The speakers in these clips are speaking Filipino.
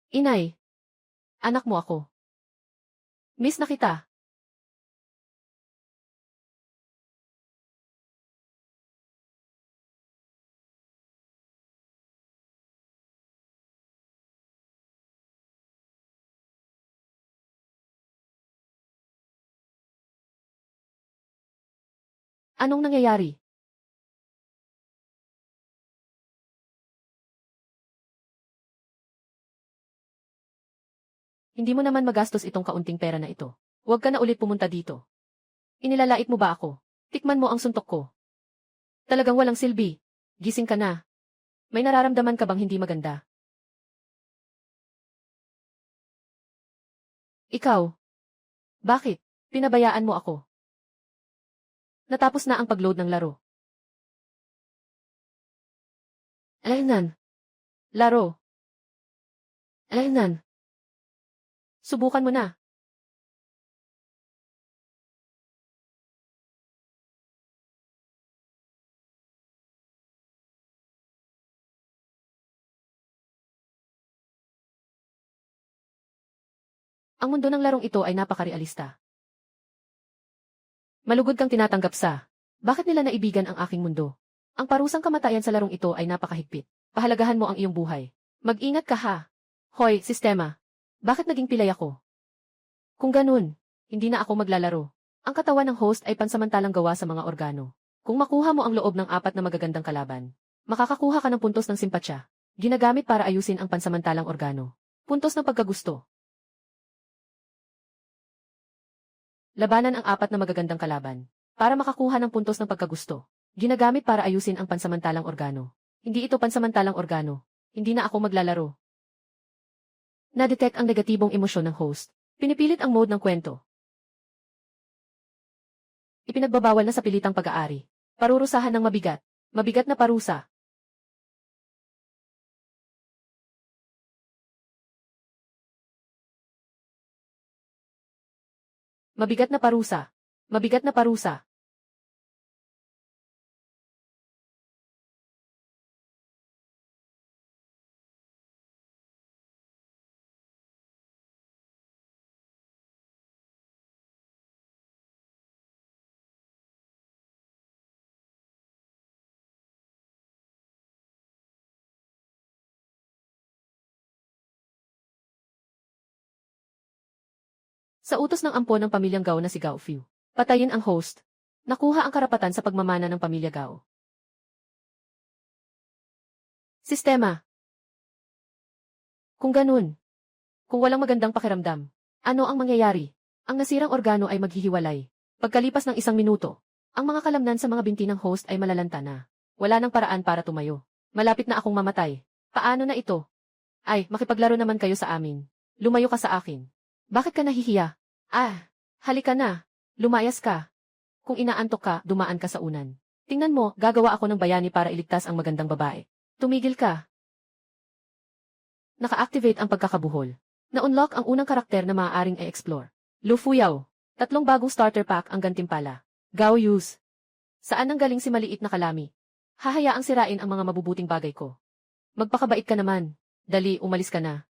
Inay, anak mo ako. Miss na kita. Anong nangyayari? Hindi mo naman magastos itong kaunting pera na ito. Huwag ka na ulit pumunta dito. Inilalait mo ba ako? Tikman mo ang suntok ko. Talagang walang silbi. Gising ka na. May nararamdaman ka bang hindi maganda? Ikaw? Bakit? Pinabayaan mo ako. Natapos na ang pag-load ng laro. Alaynan. Laro. Alaynan. Subukan mo na. Ang mundo ng larong ito ay napakarealista. Malugod kang tinatanggap sa, bakit nila naibigan ang aking mundo? Ang parusang kamatayan sa larong ito ay napakahigpit. Pahalagahan mo ang iyong buhay. Mag-ingat ka ha. Hoy, sistema. Bakit naging pilay ako? Kung ganun, hindi na ako maglalaro. Ang katawan ng host ay pansamantalang gawa sa mga organo. Kung makuha mo ang loob ng 4 na magagandang kalaban, makakakuha ka ng puntos ng simpatsya. Ginagamit para ayusin ang pansamantalang organo. Puntos ng pagkagusto. Labanan ang 4 na magagandang kalaban. Para makakuha ng puntos ng pagkagusto. Ginagamit para ayusin ang pansamantalang organo. Hindi ito pansamantalang organo. Hindi na ako maglalaro. Na-detect ang negatibong emosyon ng host. Pinipilit ang mode ng kwento. Ipinagbabawal na sa pilitang pag-aari. Parurusahan ng mabigat. Mabigat na parusa. Mabigat na parusa. Mabigat na parusa. Sa utos ng ampon ng pamilyang Gao na si Gao Fiu, patayin ang host. Nakuha ang karapatan sa pagmamana ng pamilya Gao. Sistema. Kung ganun, kung walang magandang pakiramdam, ano ang mangyayari? Ang nasirang organo ay maghihiwalay. Pagkalipas ng 1 minuto, ang mga kalamnan sa mga binti ng host ay malalanta na. Wala nang paraan para tumayo. Malapit na akong mamatay. Paano na ito? Ay, makipaglaro naman kayo sa amin. Lumayo ka sa akin. Bakit ka nahihiya? Halika na. Lumayas ka. Kung inaantok ka, dumaan ka sa unan. Tingnan mo, gagawa ako ng bayani para iligtas ang magandang babae. Tumigil ka. Naka-activate ang pagkakabuhol. Na-unlock ang unang karakter na maaaring i-explore. Lu Fuyao. 3 bagong starter pack ang gantimpala. Gao Yus. Saan nanggaling si maliit na kalami? Hahayaang sirain ang mga mabubuting bagay ko. Magpakabait ka naman. Dali, umalis ka na.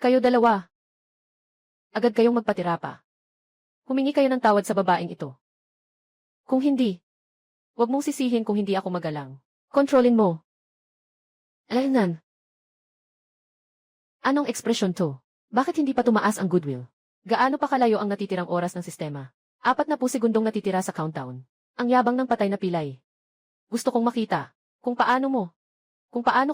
Kayo dalawa. Agad kayong magpatira pa. Humingi kayo ng tawad sa babaeng ito. Kung hindi, huwag mong sisihin kung hindi ako magalang. Kontrolin mo. Alaynan. Anong ekspresyon to? Bakit hindi pa tumaas ang goodwill? Gaano pa kalayo ang natitirang oras ng sistema? 40 segundong natitira sa countdown. Ang yabang ng patay na pilay. Gusto kong makita. Kung paano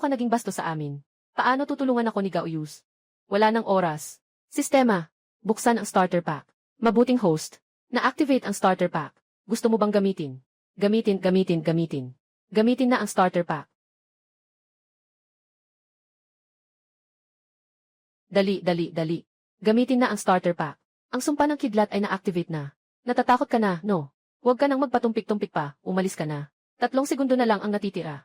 ka naging basto sa amin. Paano tutulungan ako ni Gaoyus? Wala nang oras. Sistema. Buksan ang starter pack. Mabuting host. Na-activate ang starter pack. Gusto mo bang gamitin? Gamitin. Gamitin na ang starter pack. Dali. Gamitin na ang starter pack. Ang sumpa ng kidlat ay na-activate na. Natatakot ka na, no? Huwag ka nang magpatumpik-tumpik pa, umalis ka na. 3 segundo na lang ang natitira.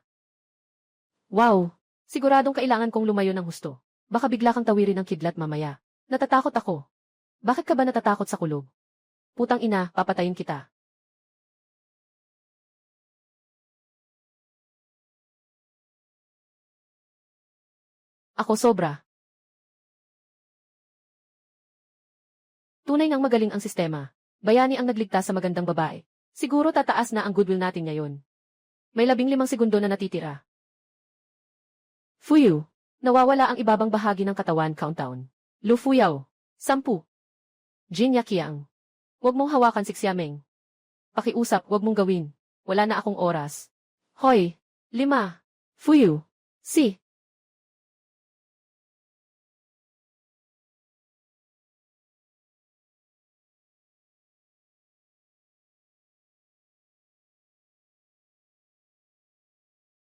Wow! Siguradong kailangan kong lumayo ng husto. Baka bigla kang tawirin ng kidlat mamaya. Natatakot ako. Bakit ka ba natatakot sa kulog? Putang ina, papatayin kita. Ako sobra. Tunay ngang magaling ang sistema. Bayani ang nagligtas sa magandang babae. Siguro tataas na ang goodwill natin ngayon. May 15 segundo na natitira. Fuyu. Nawawala ang ibabang bahagi ng katawan countdown. Lu Fuyaw. 10. Jin Yakiang. Huwag mong hawakan si Xiameng. Pakiusap, huwag mong gawin. Wala na akong oras. Hoy. 5. Fuyu. Si.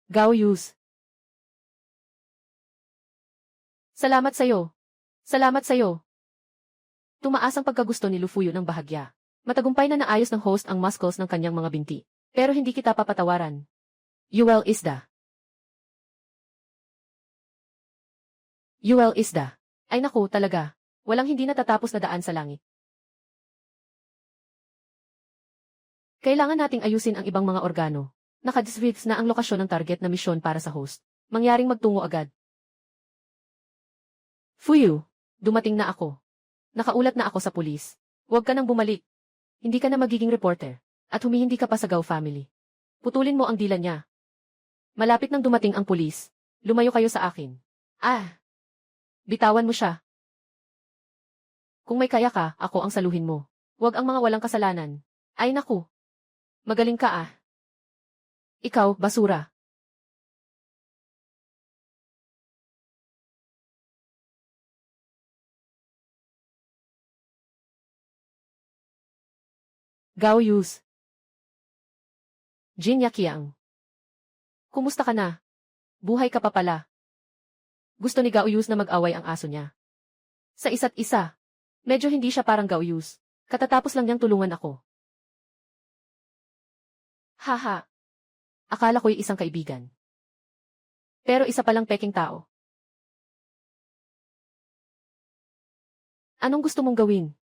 Gao Yus. Salamat sa'yo. Salamat sa'yo. Tumaas ang pagkagusto ni Lufuyo ng bahagya. Matagumpay na naayos ng host ang muscles ng kanyang mga binti. Pero hindi kita papatawaran. Yuel Isda. Yuel Isda. Ay naku, talaga. Walang hindi natatapos na daan sa langit. Kailangan nating ayusin ang ibang mga organo. Nakadisfix na ang lokasyon ng target na misyon para sa host. Mangyaring magtungo agad. Fuyu. Dumating na ako. Nakaulat na ako sa pulis. Huwag ka nang bumalik. Hindi ka na magiging reporter. At humihindi ka pa sa Gao family. Putulin mo ang dila niya. Malapit nang dumating ang pulis. Lumayo kayo sa akin. Bitawan mo siya. Kung may kaya ka, ako ang saluhin mo. Huwag ang mga walang kasalanan. Ay naku. Magaling ka. Ikaw, basura. Gao Yus. Jin Yakiang. Kumusta ka na? Buhay ka pa pala. Gusto ni Gao Yus na mag-away ang aso niya. Sa isa't isa. Medyo hindi siya parang Gao Yus. Katatapos lang niyang tulungan ako. Haha. Akala ko'y isang kaibigan. Pero isa palang peking tao. Anong gusto mong gawin?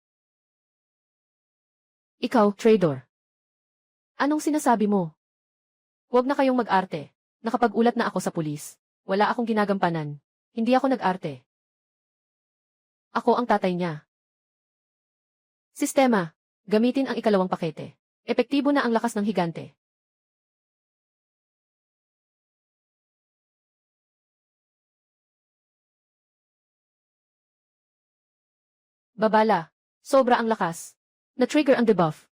Ikaw, traitor. Anong sinasabi mo? Huwag na kayong mag-arte. Nakapag-ulat na ako sa pulis. Wala akong ginagampanan. Hindi ako nag-arte. Ako ang tatay niya. Sistema. Gamitin ang ikalawang pakete. Epektibo na ang lakas ng higante. Babala. Sobra ang lakas. Na-trigger ang debuff.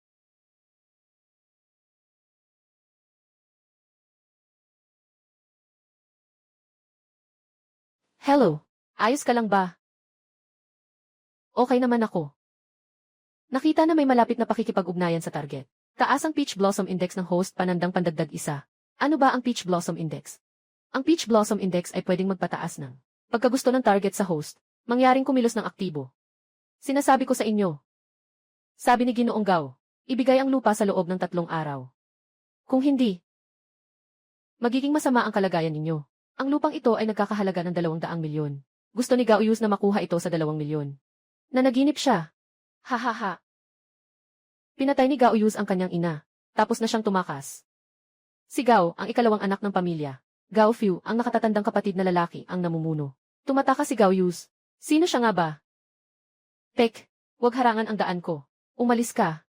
Hello. Ayos ka lang ba? Okay naman ako. Nakita na may malapit na pakikipag-ugnayan sa target. Taas ang Peach Blossom Index ng host panandang pandagdag isa. Ano ba ang Peach Blossom Index? Ang Peach Blossom Index ay pwedeng magpataas ng pagkagusto ng target sa host, mangyaring kumilos ng aktibo. Sinasabi ko sa inyo. Sabi ni Ginoong Gao, ibigay ang lupa sa loob ng 3 araw. Kung hindi, magiging masama ang kalagayan ninyo. Ang lupang ito ay nagkakahalaga ng 200 milyon. Gusto ni Gao Yus na makuha ito sa 2 milyon. Nanaginip siya. Hahaha. Pinatay ni Gao Yus ang kanyang ina. Tapos na siyang tumakas. Si Gao, ang ikalawang anak ng pamilya. Gao Fiu, ang nakatatandang kapatid na lalaki, ang namumuno. Tumataka si Gao Yus. Sino siya nga ba? Pek, huwag harangan ang daan ko. Umalis ka.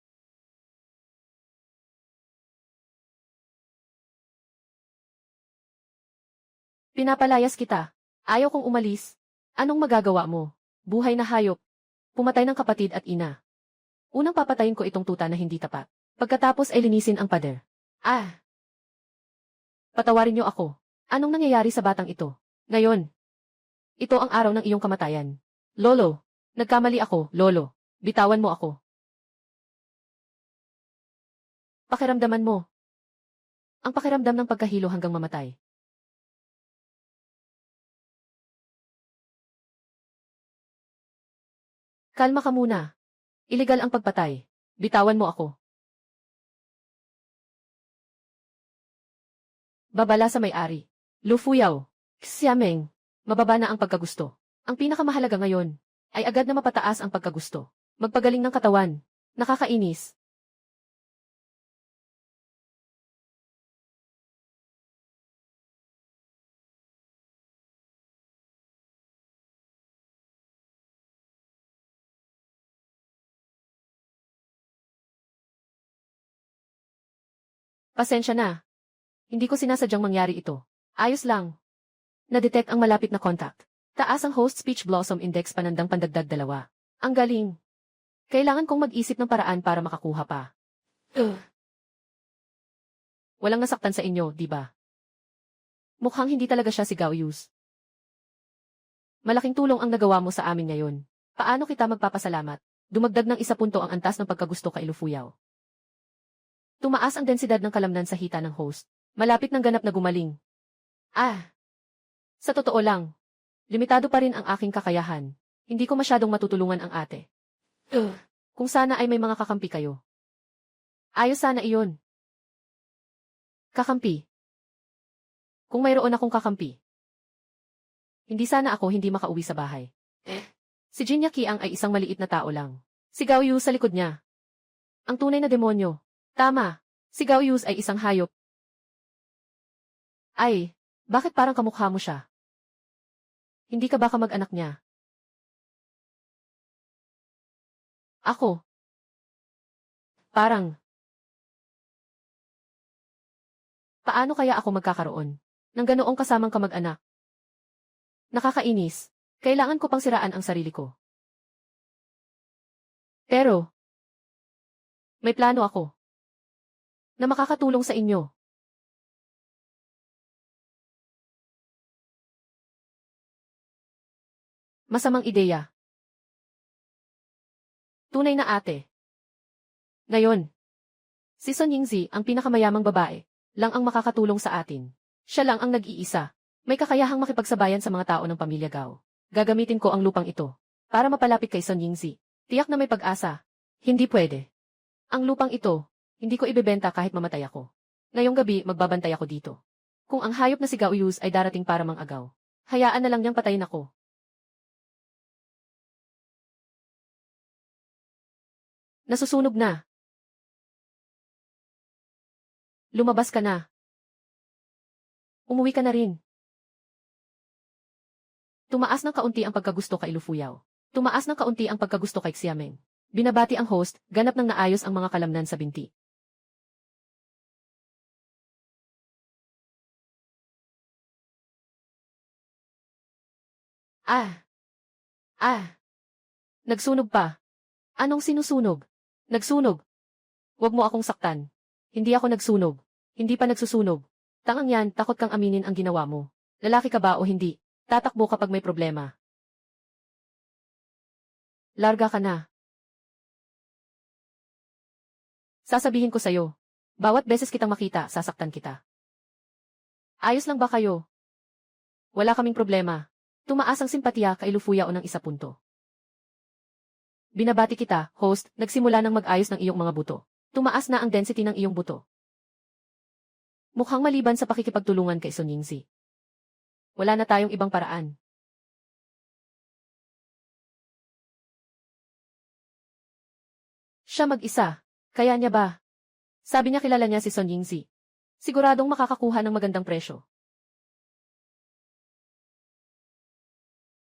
Pinapalayas kita. Ayaw kong umalis. Anong magagawa mo? Buhay na hayop. Pumatay ng kapatid at ina. Unang papatayin ko itong tuta na hindi tapat. Pagkatapos ay linisin ang pader. Patawarin niyo ako. Anong nangyayari sa batang ito? Ngayon. Ito ang araw ng iyong kamatayan. Lolo. Nagkamali ako, Lolo. Bitawan mo ako. Pakiramdaman mo. Ang pakiramdam ng pagkahilo hanggang mamatay. Kalma ka muna. Iligal ang pagpatay. Bitawan mo ako. Babala sa may-ari. Lu Fuyaw. Xiameng. Mababa na ang pagkagusto. Ang pinakamahalaga ngayon ay agad na mapataas ang pagkagusto. Magpagaling ng katawan. Nakakainis. Pasensya na. Hindi ko sinasadyang mangyari ito. Ayos lang. Na-detect ang malapit na contact. Taas ang host speech blossom index panandang pandagdag 2. Ang galing. Kailangan kong mag-isip ng paraan para makakuha pa. Walang nasaktan sa inyo, di ba? Mukhang hindi talaga siya si Gaoyus. Malaking tulong ang nagawa mo sa amin ngayon. Paano kita magpapasalamat? Dumagdag ng 1 punto ang antas ng pagkagusto kay Lufuyaw. Tumaas ang densidad ng kalamnan sa hita ng host. Malapit ng ganap na gumaling. Sa totoo lang, limitado pa rin ang aking kakayahan. Hindi ko masyadong matutulungan ang ate. Kung sana ay may mga kakampi kayo. Ayos sana iyon. Kakampi. Kung mayroon akong kakampi. Hindi sana ako hindi makauwi sa bahay. Si Jinya Qiang ay isang maliit na tao lang. Si Gaoyu sa likod niya. Ang tunay na demonyo. Tama, si Gaoyus ay isang hayop. Ay, bakit parang kamukha mo siya? Hindi ka ba kamag-anak niya? Ako. Parang. Paano kaya ako magkakaroon ng ganoong kasamang kamag-anak? Nakakainis. Kailangan ko pang siraan ang sarili ko. Pero, may plano ako na makakatulong sa inyo. Masamang ideya. Tunay na ate. Ngayon, si Son Yingzi, ang pinakamayamang babae, lang ang makakatulong sa atin. Siya lang ang nag-iisa. May kakayahang makipagsabayan sa mga tao ng pamilya Gao. Gagamitin ko ang lupang ito para mapalapit kay Son Yingzi. Tiyak na may pag-asa. Hindi pwede. Ang lupang ito, hindi ko ibebenta kahit mamatay ako. Ngayong gabi magbabantay ako dito. Kung ang hayop na si Gaoyus ay darating para mang-agaw, hayaan na lang niyang patayin ako. Nasusunog na. Lumabas ka na. Umuwi ka na rin. Tumaas ng kaunti ang pagkagusto kay Lufuyaw. Tumaas ng kaunti ang pagkagusto kay Xiameng. Binabati ang host, ganap ng naayos ang mga kalamnan sa binti. Nagsunog pa. Anong sinusunog? Nagsunog. Huwag mo akong saktan. Hindi ako nagsunog. Hindi pa nagsusunog. Tangang yan, takot kang aminin ang ginawa mo. Lalaki ka ba o hindi? Tatakbo kapag may problema. Larga ka na. Sasabihin ko sa'yo. Bawat beses kitang makita, sasaktan kita. Ayos lang ba kayo? Wala kaming problema. Tumaas ang simpatiya kay Lufuyaw ng 1 punto. Binabati kita, host, nagsimula ng mag-ayos ng iyong mga buto. Tumaas na ang density ng iyong buto. Mukhang maliban sa pakikipagtulungan kay Son Yingzi. Wala na tayong ibang paraan. Siya mag-isa. Kaya niya ba? Sabi niya kilala niya si Son Yingzi. Siguradong makakakuha ng magandang presyo.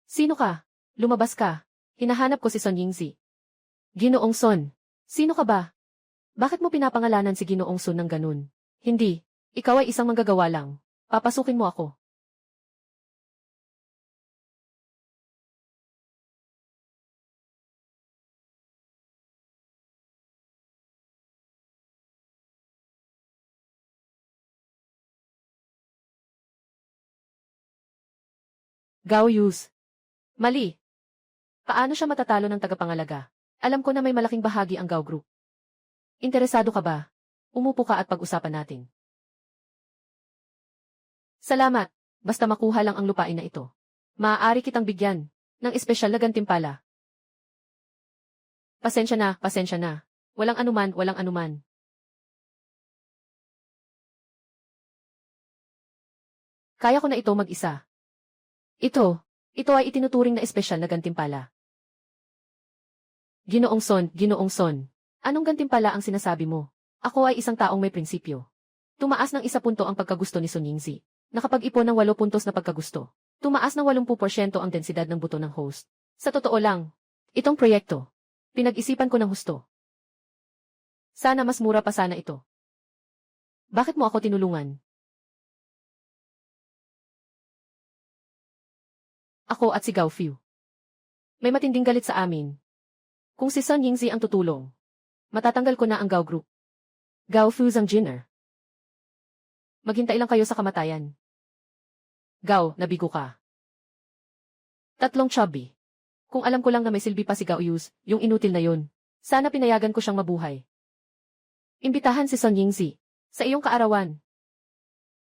Sino ka? Lumabas ka. Hinahanap ko si Son Yingzi. Ginoong Son. Sino ka ba? Bakit mo pinapangalanan si Ginoong Son ng ganun? Hindi. Ikaw ay isang manggagawa lang. Papasukin mo ako. Gaoyus. Mali. Paano siya matatalo ng tagapangalaga? Alam ko na may malaking bahagi ang Gao Group. Interesado ka ba? Umupo ka at pag-usapan natin. Salamat. Basta makuha lang ang lupain na ito. Maaari kitang bigyan ng espesyal na gantimpala. Pasensya na, pasensya na. Walang anuman, walang anuman. Kaya ko na ito mag-isa. Ito ay itinuturing na espesyal na gantimpala. Ginoong Son, anong gantimpala ang sinasabi mo? Ako ay isang taong may prinsipyo. Tumaas ng 1 punto ang pagkagusto ni Son Yingzi. Nakapag-ipon ng 8 puntos na pagkagusto. Tumaas ng 80% ang densidad ng buto ng host. Sa totoo lang, itong proyekto, pinag-isipan ko ng husto. Sana mas mura pa sana ito. Bakit mo ako tinulungan? Ako at si Gao Fiu. May matinding galit sa amin. Kung si Sun Yingzi ang tutulong, matatanggal ko na ang Gao Group. Gao Fiu ang Jinner. Maghintay lang kayo sa kamatayan. Gao, nabigo ka. Tatlong chubby. Kung alam ko lang na may silbi pa si Gao Yus, yung inutil na yun. Sana pinayagan ko siyang mabuhay. Imbitahan si Sun Yingzi. Sa iyong kaarawan.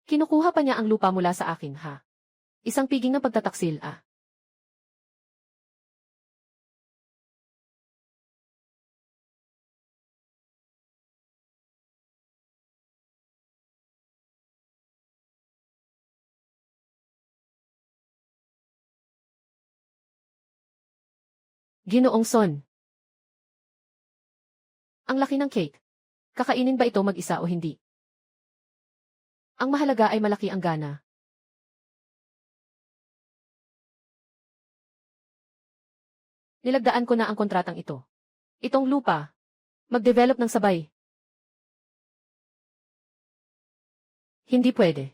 Kinukuha pa niya ang lupa mula sa akin, ha? Isang piging ng pagtataksil, ah. Ginoong Son. Ang laki ng cake. Kakainin ba ito mag-isa o hindi? Ang mahalaga ay malaki ang gana. Nilagdaan ko na ang kontratang ito. Itong lupa. Mag-develop ng sabay. Hindi pwede.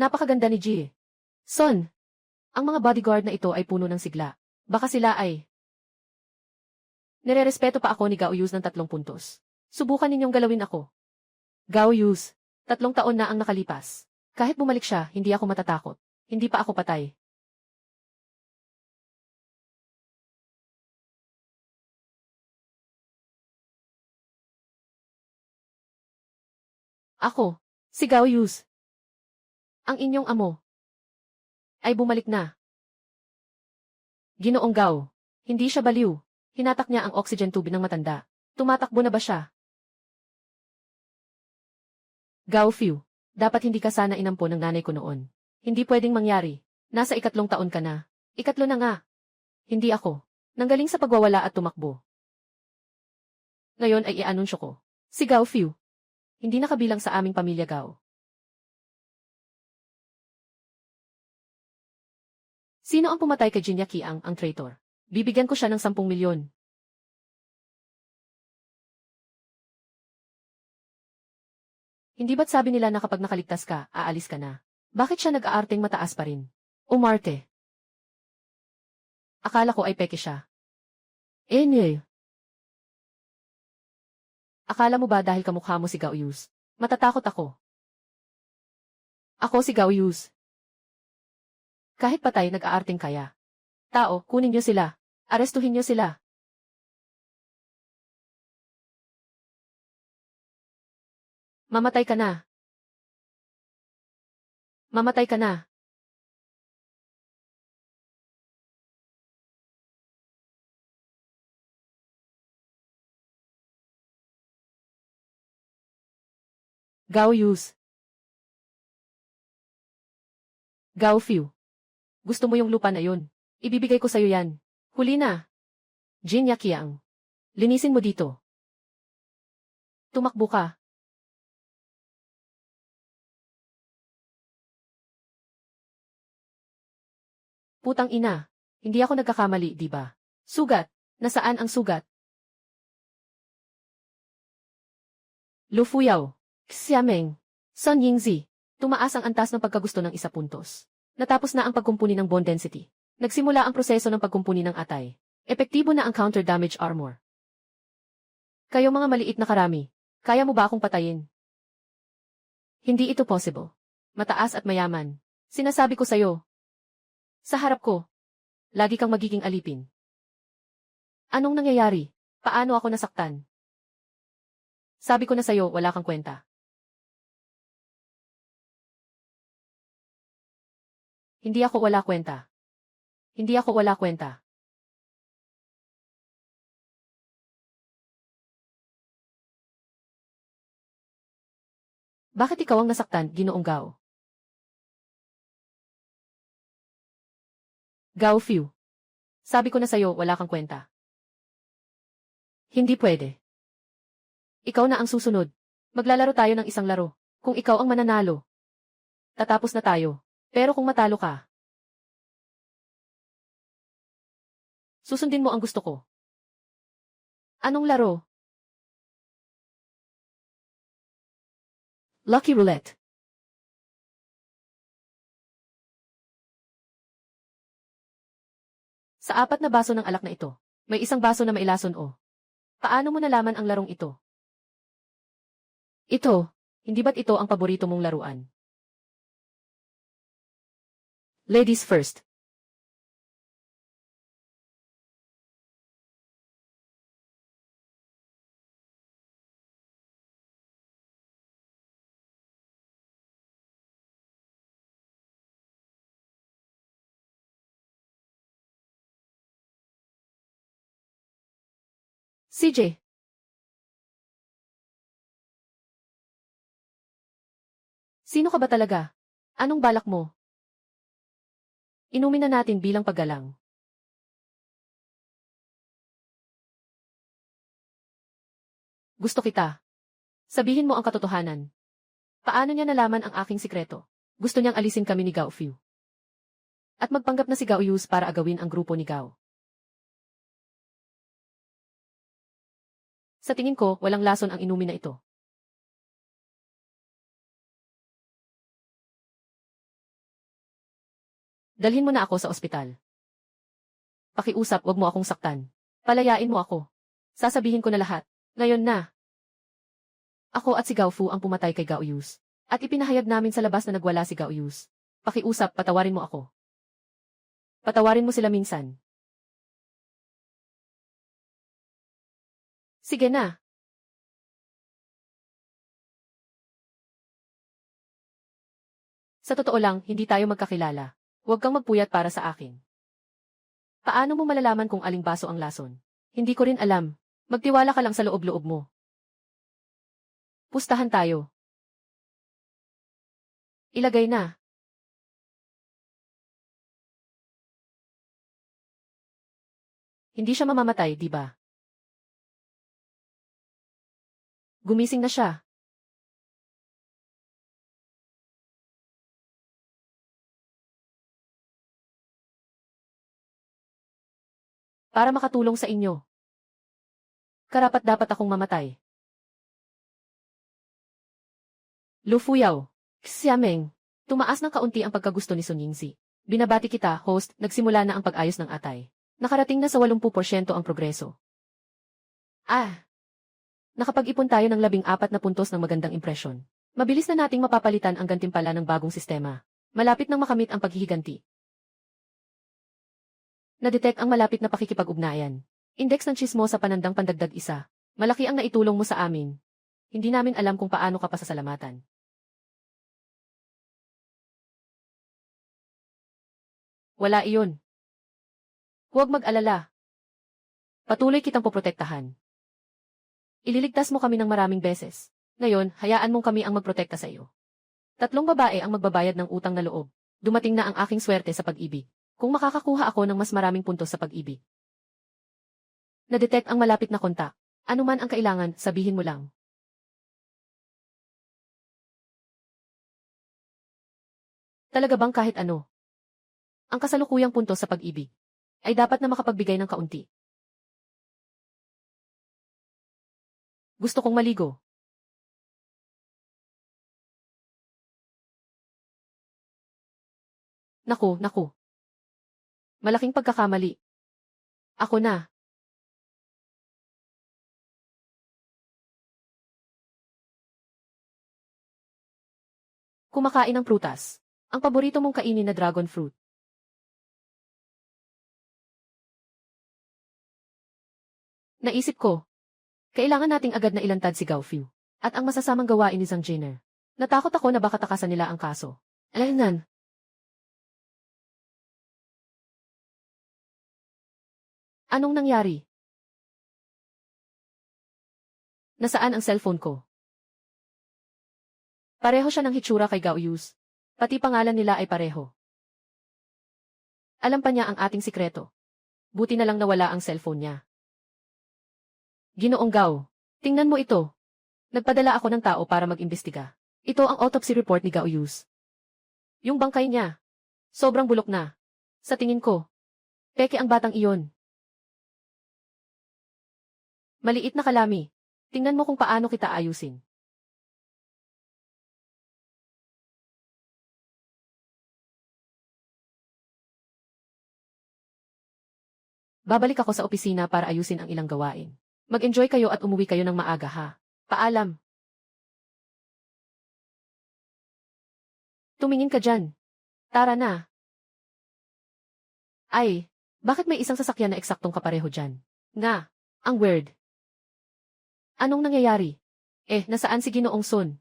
Napakaganda ni G. Son. Ang mga bodyguard na ito ay puno ng sigla. Baka sila ay... Nirerespeto pa ako ni Gao Yus ng 3 puntos. Subukan ninyong galawin ako. Gao Yus, 3 taon na ang nakalipas. Kahit bumalik siya, hindi ako matatakot. Hindi pa ako patay. Ako, si Gao Yus. Ang inyong amo. Ay bumalik na. Ginoong Gao. Hindi siya baliw. Hinatak niya ang oxygen tube ng matanda. Tumatakbo na ba siya? Gao Fiu, dapat hindi ka sana inampo ng nanay ko noon. Hindi pwedeng mangyari. Nasa 3 taon ka na. 3 na nga. Hindi ako. Nanggaling sa pagwawala at tumakbo. Ngayon ay i-anunsyo ko. Si Gao Fiu. Hindi nakabilang sa aming pamilya Gao. Sino ang pumatay kay Jinya Qiang, ang traitor? Bibigyan ko siya ng 10 milyon. Hindi ba't sabi nila na kapag nakaligtas ka, aalis ka na? Bakit siya nag-aarteng mataas pa rin? Umarte. Akala ko ay peke siya. Eh. Akala mo ba dahil kamukha mo si Gao Yus? Matatakot ako. Ako si Gao Yus. Kahit patay nag-aarteng kaya. Tao, kunin niyo sila. Arestuhin niyo sila. Mamatay ka na. Mamatay ka na. Gao Yus. Gao Fiu. Gusto mo yung lupa na yun? Ibibigay ko sa'yo yan. Huli na. Jinya Qiang. Linisin mo dito. Tumakbo ka. Putang ina. Hindi ako nagkakamali, di ba? Sugat. Nasaan ang sugat? Lu Fuyao. Xiameng. Sun Yingzi. Tumaas ang antas ng pagkagusto ng 1 puntos. Natapos na ang pagkumpuni ng bone density. Nagsimula ang proseso ng pagkumpuni ng atay. Epektibo na ang counter-damage armor. Kayo mga maliit na karami, kaya mo ba akong patayin? Hindi ito possible. Mataas at mayaman. Sinasabi ko sa'yo. Sa harap ko. Lagi kang magiging alipin. Anong nangyayari? Paano ako nasaktan? Sabi ko na sa'yo, wala kang kwenta. Hindi ako wala kwenta. Hindi ako wala kwenta. Bakit ikaw ang nasaktan, Ginoong Gao? Gao Fiu. Sabi ko na sa'yo, wala kang kwenta. Hindi pwede. Ikaw na ang susunod. Maglalaro tayo ng isang laro. Kung ikaw ang mananalo, tatapos na tayo. Pero kung matalo ka, susundin mo ang gusto ko. Anong laro? Lucky Roulette. Sa 4 na baso ng alak na ito, may isang baso na mailason o. Paano mo nalaman ang larong ito? Ito, hindi ba't ito ang paborito mong laruan? Ladies first. CJ. Sino ka ba talaga? Anong balak mo? Inumin na natin bilang paggalang. Gusto kita. Sabihin mo ang katotohanan. Paano niya nalaman ang aking sikreto? Gusto niyang alisin kami ni Gao Fu. At magpanggap na si Gao Yus para agawin ang grupo ni Gao. Sa tingin ko, walang lason ang inumin na ito. Dalhin mo na ako sa ospital. Pakiusap, wag mo akong saktan. Palayain mo ako. Sasabihin ko na lahat. Ngayon na. Ako at si Gao Fu ang pumatay kay Gao Yus. At ipinahayag namin sa labas na nagwala si Gao Yus. Pakiusap, patawarin mo ako. Patawarin mo sila minsan. Sige na. Sa totoo lang, hindi tayo magkakilala. Huwag kang magpuyat para sa akin. Paano mo malalaman kung aling baso ang lason? Hindi ko rin alam. Magtiwala ka lang sa loob-loob mo. Pustahan tayo. Ilagay na. Hindi siya mamamatay, di ba? Gumising na siya. Para makatulong sa inyo. Karapat-dapat akong mamatay. Lu Fuyao. Xiameng. Tumaas ng kaunti ang pagkagusto ni Sun Yingzi. Binabati kita, host, nagsimula na ang pag-ayos ng atay. Nakarating na sa 80% ang progreso. Nakapag-ipon tayo ng 14 na puntos ng magandang impresyon. Mabilis na nating mapapalitan ang gantimpala ng bagong sistema. Malapit nang makamit ang paghihiganti. Na-detect ang malapit na pakikipag-ugnayan. Index ng tsismo sa panandang pandagdag 1. Malaki ang naitulong mo sa amin. Hindi namin alam kung paano ka pasasalamatan. Wala iyon. Huwag mag-alala. Patuloy kitang poprotektahan. Ililigtas mo kami ng maraming beses. Ngayon, hayaan mong kami ang magprotekta sa iyo. 3 babae ang magbabayad ng utang na loob. Dumating na ang aking swerte sa pag-ibig. Kung makakakuha ako ng mas maraming puntos sa pag-ibig. Na-detect ang malapit na kontak. Ano man ang kailangan, sabihin mo lang. Talaga bang kahit ano? Ang kasalukuyang puntos sa pag-ibig ay dapat na makapagbigay ng kaunti. Gusto kong maligo. Naku. Malaking pagkakamali. Ako na. Kumakain ng prutas. Ang paborito mong kainin na dragon fruit. Naisip ko, kailangan nating agad na ilantad si Gao Fu. At ang masasamang gawain ni Zhang Jiner. Natakot ako na baka takasan nila ang kaso. Alaynan. Anong nangyari? Nasaan ang cellphone ko? Pareho siya ng hitsura kay Gao Yus. Pati pangalan nila ay pareho. Alam pa niya ang ating sikreto. Buti na lang nawala ang cellphone niya. Ginoong Gao, tingnan mo ito. Nagpadala ako ng tao para mag-imbestiga. Ito ang autopsy report ni Gao Yus. Yung bangkay niya. Sobrang bulok na. Sa tingin ko. Peke ang batang iyon. Maliit na kalami. Tingnan mo kung paano kita ayusin. Babalik ako sa opisina para ayusin ang ilang gawain. Mag-enjoy kayo at umuwi kayo ng maaga ha. Paalam. Tumingin ka dyan. Tara na. Ay, bakit may isang sasakyan na eksaktong kapareho dyan? Nga, ang weird. Anong nangyayari? Nasaan si Ginoong Sun?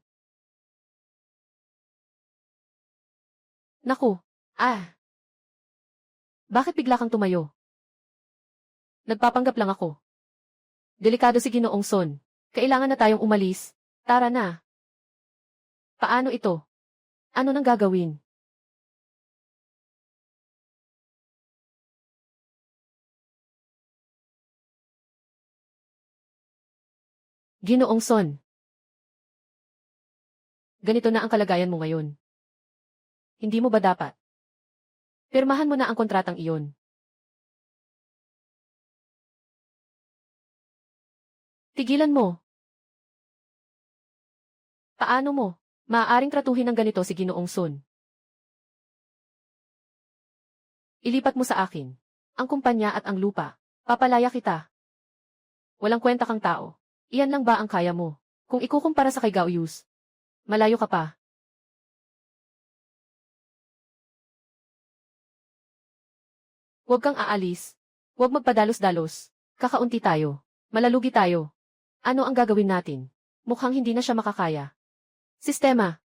Naku, bakit bigla kang tumayo? Nagpapanggap lang ako. Delikado si Ginoong Sun. Kailangan na tayong umalis. Tara na. Paano ito? Ano nang gagawin? Ginoong Sun. Ganito na ang kalagayan mo ngayon. Hindi mo ba dapat? Pirmahan mo na ang kontratang iyon. Tigilan mo. Paano mo? Maaaring tratuhin ng ganito si Ginoong Sun. Ilipat mo sa akin ang kumpanya at ang lupa. Papalaya kita. Walang kwenta kang tao. Iyan lang ba ang kaya mo? Kung ikukumpara sa kay Gaoyus, malayo ka pa. Huwag kang aalis. Huwag magpadalos-dalos. Kakaunti tayo. Malalugi tayo. Ano ang gagawin natin? Mukhang hindi na siya makakaya. Sistema.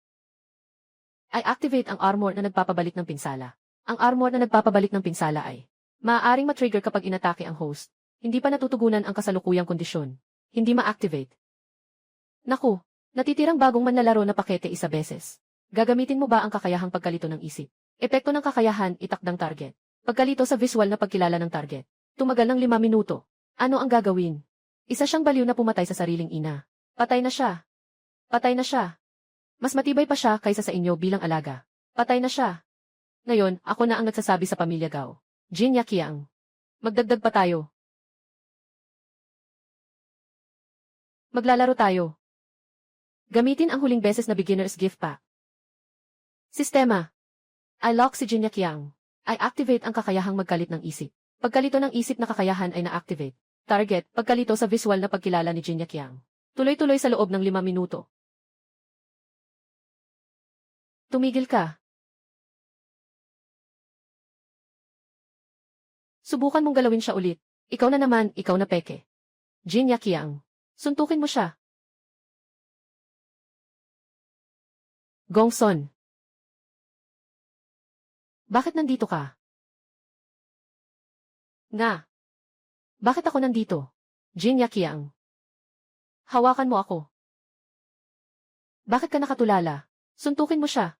I activate ang armor na nagpapabalik ng pinsala. Ang armor na nagpapabalik ng pinsala ay maaaring matrigger kapag inatake ang host. Hindi pa natutugunan ang kasalukuyang kondisyon. Hindi ma-activate. Naku, natitirang bagong manlalaro na pakete isa beses. Gagamitin mo ba ang kakayahang pagkalito ng isip? Epekto ng kakayahan, itakdang target. Pagkalito sa visual na pagkilala ng target. Tumagal ng 5 minuto. Ano ang gagawin? Isa siyang baliw na pumatay sa sariling ina. Patay na siya. Patay na siya. Mas matibay pa siya kaysa sa inyo bilang alaga. Patay na siya. Ngayon, ako na ang nagsasabi sa pamilya Gao. Jin Yaqiang. Magdagdag pa tayo. Maglalaro tayo. Gamitin ang huling beses na beginner's gift pack. Sistema. I lock si Jin Yaqiang. I activate ang kakayahang magkalit ng isip. Pagkalito ng isip na kakayahan ay na-activate. Target, pagkalito sa visual na pagkilala ni Jin Yaqiang. Tuloy-tuloy sa loob ng 5 minuto. Tumigil ka. Subukan mong galawin siya ulit. Ikaw na naman, ikaw na peke. Jin Yaqiang. Suntukin mo siya. Gongsun. Bakit nandito ka? Nga. Bakit ako nandito? Jin Yaqiang. Hawakan mo ako. Bakit ka nakatulala? Suntukin mo siya.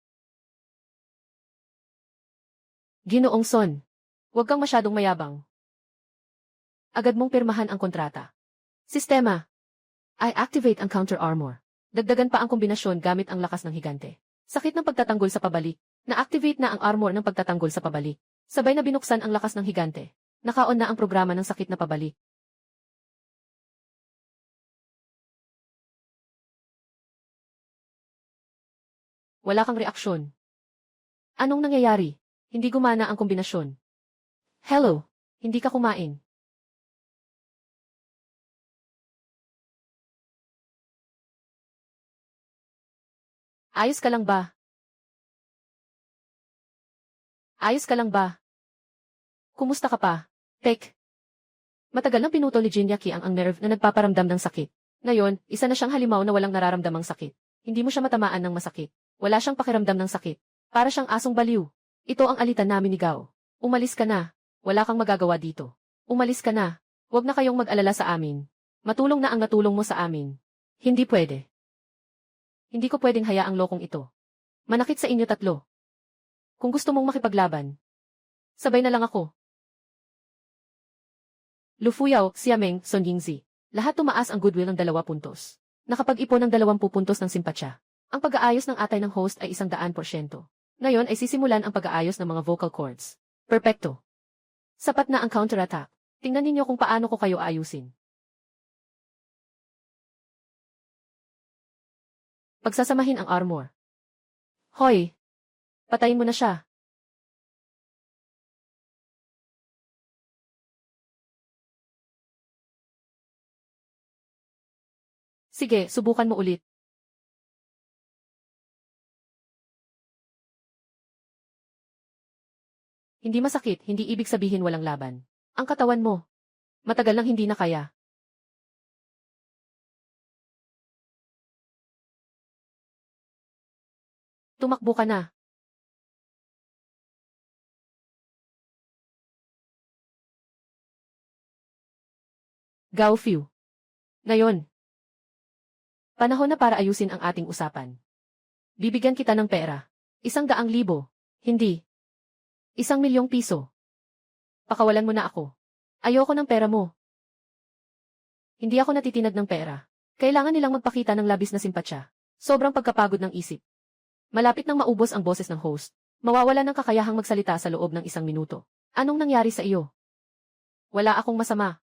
Ginoong Sun. Huwag kang masyadong mayabang. Agad mong pirmahan ang kontrata. Sistema. I activate ang counter armor. Dagdagan pa ang kombinasyon gamit ang lakas ng higante. Sakit ng pagtatanggol sa pabalik. Na-activate na ang armor ng pagtatanggol sa pabalik. Sabay na binuksan ang lakas ng higante. Naka-on na ang programa ng sakit na pabalik. Wala kang reaksyon. Anong nangyayari? Hindi gumana ang kombinasyon. Hello, hindi ka kumain. Ayos ka lang ba? Ayos ka lang ba? Kumusta ka pa? Tek. Matagal nang pinutol ni Jin Yaqiang ang nerve na nagpaparamdam ng sakit. Ngayon, isa na siyang halimaw na walang nararamdamang sakit. Hindi mo siya matamaan ng masakit. Wala siyang pakiramdam ng sakit. Para siyang asong baliw. Ito ang alitan namin ni Gao. Umalis ka na. Wala kang magagawa dito. Umalis ka na. Huwag na kayong mag-alala sa amin. Matulong na ang natulong mo sa amin. Hindi pwede. Hindi ko pwedeng hayaang lokong ito. Manakit sa inyo tatlo. Kung gusto mong makipaglaban, sabay na lang ako. Lu Fuyao, Xiameng, Son Yingzi. Lahat tumaas ang goodwill ng 2 puntos. Nakapag-ipon ng 20 puntos ng simpatsya. Ang pag-aayos ng atay ng host ay 100%. Ngayon ay sisimulan ang pag-aayos ng mga vocal cords. Perpekto. Sapat na ang counterattack. Tingnan ninyo kung paano ko kayo ayusin. Pagsasamahin ang armor. Hoy! Patayin mo na siya. Sige, subukan mo ulit. Hindi masakit, hindi ibig sabihin walang laban. Ang katawan mo. Matagal nang hindi na kaya. Tumakbo ka na. Gao Fu. Ngayon. Panahon na para ayusin ang ating usapan. Bibigyan kita ng pera. 100,000. Hindi. 1,000,000 piso. Pakawalan mo na ako. Ayoko ng pera mo. Hindi ako natitinag ng pera. Kailangan nilang magpakita ng labis na simpatsya. Sobrang pagkapagod ng isip. Malapit nang maubos ang boses ng host. Mawawala ng kakayahang magsalita sa loob ng 1 minuto. Anong nangyari sa iyo? Wala akong masama.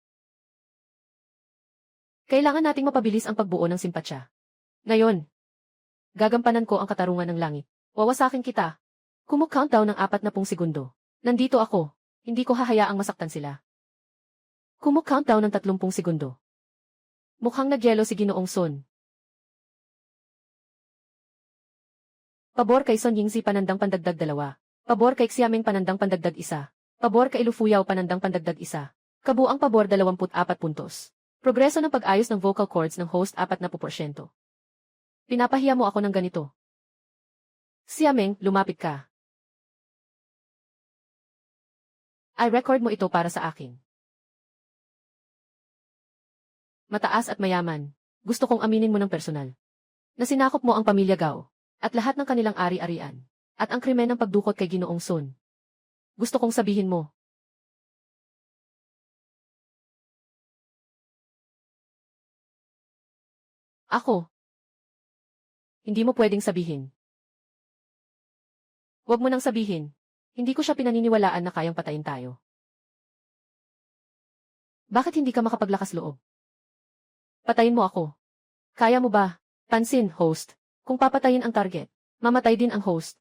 Kailangan nating mapabilis ang pagbuo ng simpatsya. Ngayon, gagampanan ko ang katarungan ng langit. Wawasakin kita. Kumu-countdown ng 40 segundo. Nandito ako. Hindi ko hahayaang masaktan sila. Kumu-countdown ng 30 segundo. Mukhang nagyelo si Ginoong Son. Pabor kay Son Yingzi panandang pandagdag 2. Pabor kay Xiameng panandang pandagdag 1. Pabor kay Lu Fuyao panandang pandagdag 1. Kabuang pabor 24 puntos. Progreso ng pag-ayos ng vocal cords ng host 40%. Pinapahiya mo ako ng ganito. Xiameng, lumapit ka. I-record mo ito para sa akin. Mataas at mayaman. Gusto kong aminin mo ng personal. Nasinakop mo ang pamilya Gao. At lahat ng kanilang ari-arian. At ang krimen ng pagdukot kay Ginoong Son. Gusto kong sabihin mo. Ako. Hindi mo pwedeng sabihin. Huwag mo nang sabihin. Hindi ko siya pinaniniwalaan na kayang patayin tayo. Bakit hindi ka makapaglakas loob? Patayin mo ako. Kaya mo ba? Pansin, host. Kung papatayin ang target, mamatay din ang host.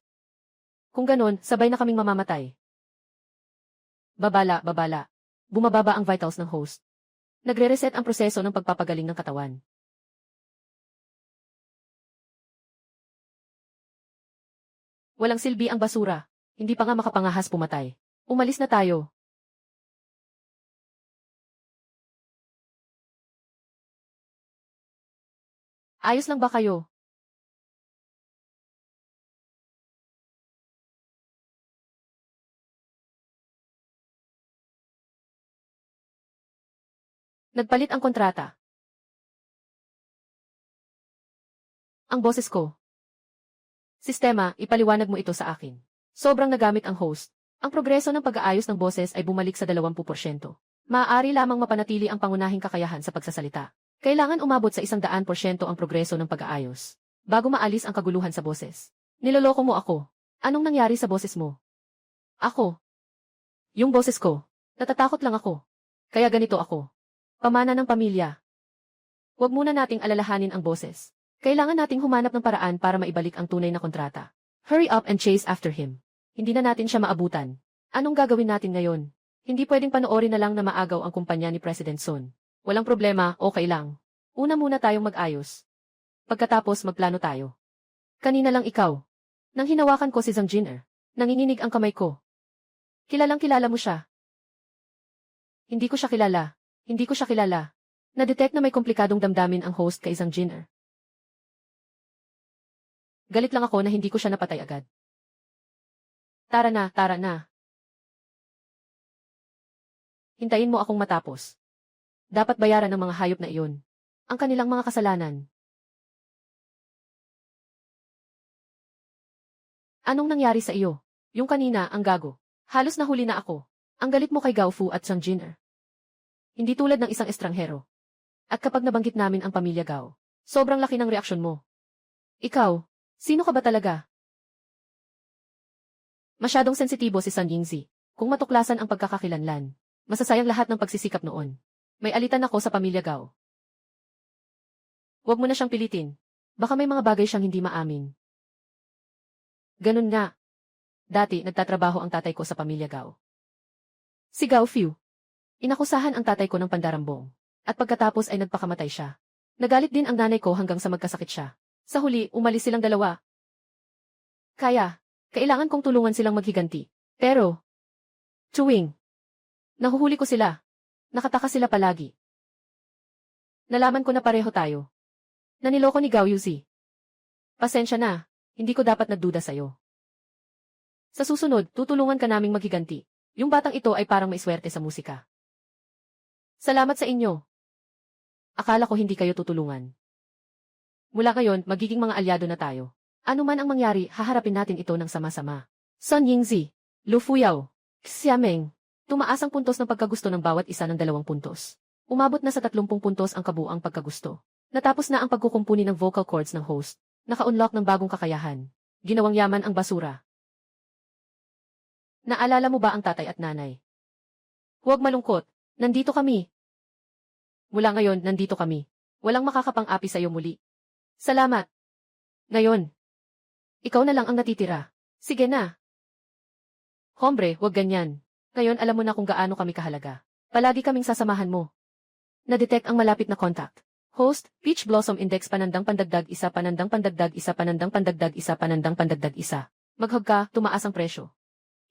Kung ganon, sabay na kaming mamamatay. Babala. Bumababa ang vitals ng host. Nagre-reset ang proseso ng pagpapagaling ng katawan. Walang silbi ang basura. Hindi pa nga makapangahas pumatay. Umalis na tayo. Ayos lang ba kayo? Nagpalit ang kontrata. Ang boses ko. Sistema, ipaliwanag mo ito sa akin. Sobrang nagamit ang host. Ang progreso ng pag-aayos ng boses ay bumalik sa 20%. Maaari lamang mapanatili ang pangunahing kakayahan sa pagsasalita. Kailangan umabot sa 100% ang progreso ng pag-aayos. Bago maalis ang kaguluhan sa boses. Niloloko mo ako. Anong nangyari sa boses mo? Ako. Yung boses ko. Natatakot lang ako. Kaya ganito ako. Pamana ng pamilya. Huwag muna nating alalahanin ang boses. Kailangan nating humanap ng paraan para maibalik ang tunay na kontrata. Hurry up and chase after him. Hindi na natin siya maabutan. Anong gagawin natin ngayon? Hindi pwedeng panoorin na lang na maagaw ang kumpanya ni President Son. Walang problema, okay lang. Una muna tayong mag-ayos. Pagkatapos magplano tayo. Kanina lang ikaw. Nang hinawakan ko si Zhang Jin'er, nanginginig ang kamay ko. Kilalang kilala mo siya. Hindi ko siya kilala. Na-detect na may komplikadong damdamin ang host kay Zhang Jin'er. Galit lang ako na hindi ko siya napatay agad. Tara na. Hintayin mo akong matapos. Dapat bayaran ng mga hayop na iyon ang kanilang mga kasalanan. Anong nangyari sa iyo? Yung kanina, ang gago. Halos nahuli na ako. Ang galit mo kay Gao Fu at Zhang Jin'er. Hindi tulad ng isang estranghero. At kapag nabanggit namin ang pamilya Gao, sobrang laki ng reaksyon mo. Ikaw, sino ka ba talaga? Masyadong sensitibo si Son Yingzi. Kung matuklasan ang pagkakakilanlan, masasayang lahat ng pagsisikap noon. May alitan ako sa pamilya Gao. Huwag mo na siyang pilitin. Baka may mga bagay siyang hindi maamin. Ganun nga. Dati, nagtatrabaho ang tatay ko sa pamilya Gao. Si Gao Fu. Inakusahan ang tatay ko ng pandarambong. At pagkatapos ay nagpakamatay siya. Nagalit din ang nanay ko hanggang sa magkasakit siya. Sa huli, umalis silang dalawa. Kailangan kong tulungan silang maghiganti. Pero, Chewing, nahuhuli ko sila. Nakataka sila palagi. Nalaman ko na pareho tayo. Naniloko ni Gao Yuzi. Pasensya na, hindi ko dapat nagduda sa'yo. Sa susunod, tutulungan ka naming maghiganti. Yung batang ito ay parang may swerte sa musika. Salamat sa inyo. Akala ko hindi kayo tutulungan. Mula ngayon, magiging mga alyado na tayo. Ano man ang mangyari, haharapin natin ito ng sama-sama. Sun Yingzi, Lu Fuyao, Xiameng. Tumaas ang puntos ng pagkagusto ng bawat isa ng 2 puntos. Umabot na sa 30 puntos ang kabuang pagkagusto. Natapos na ang pagkukumpuni ng vocal cords ng host. Naka-unlock ng bagong kakayahan. Ginawang yaman ang basura. Naalala mo ba ang tatay at nanay? Huwag malungkot. Nandito kami. Mula ngayon, nandito kami. Walang makakapang-api sa'yo muli. Salamat. Ngayon, ikaw na lang ang natitira. Sige na. Hombre, huwag ganyan. Ngayon alam mo na kung gaano kami kahalaga. Palagi kaming sasamahan mo. Na-detect ang malapit na contact. Host, Peach Blossom Index panandang pandagdag isa panandang pandagdag isa panandang pandagdag isa panandang pandagdag isa. Maghag ka, tumaas ang presyo.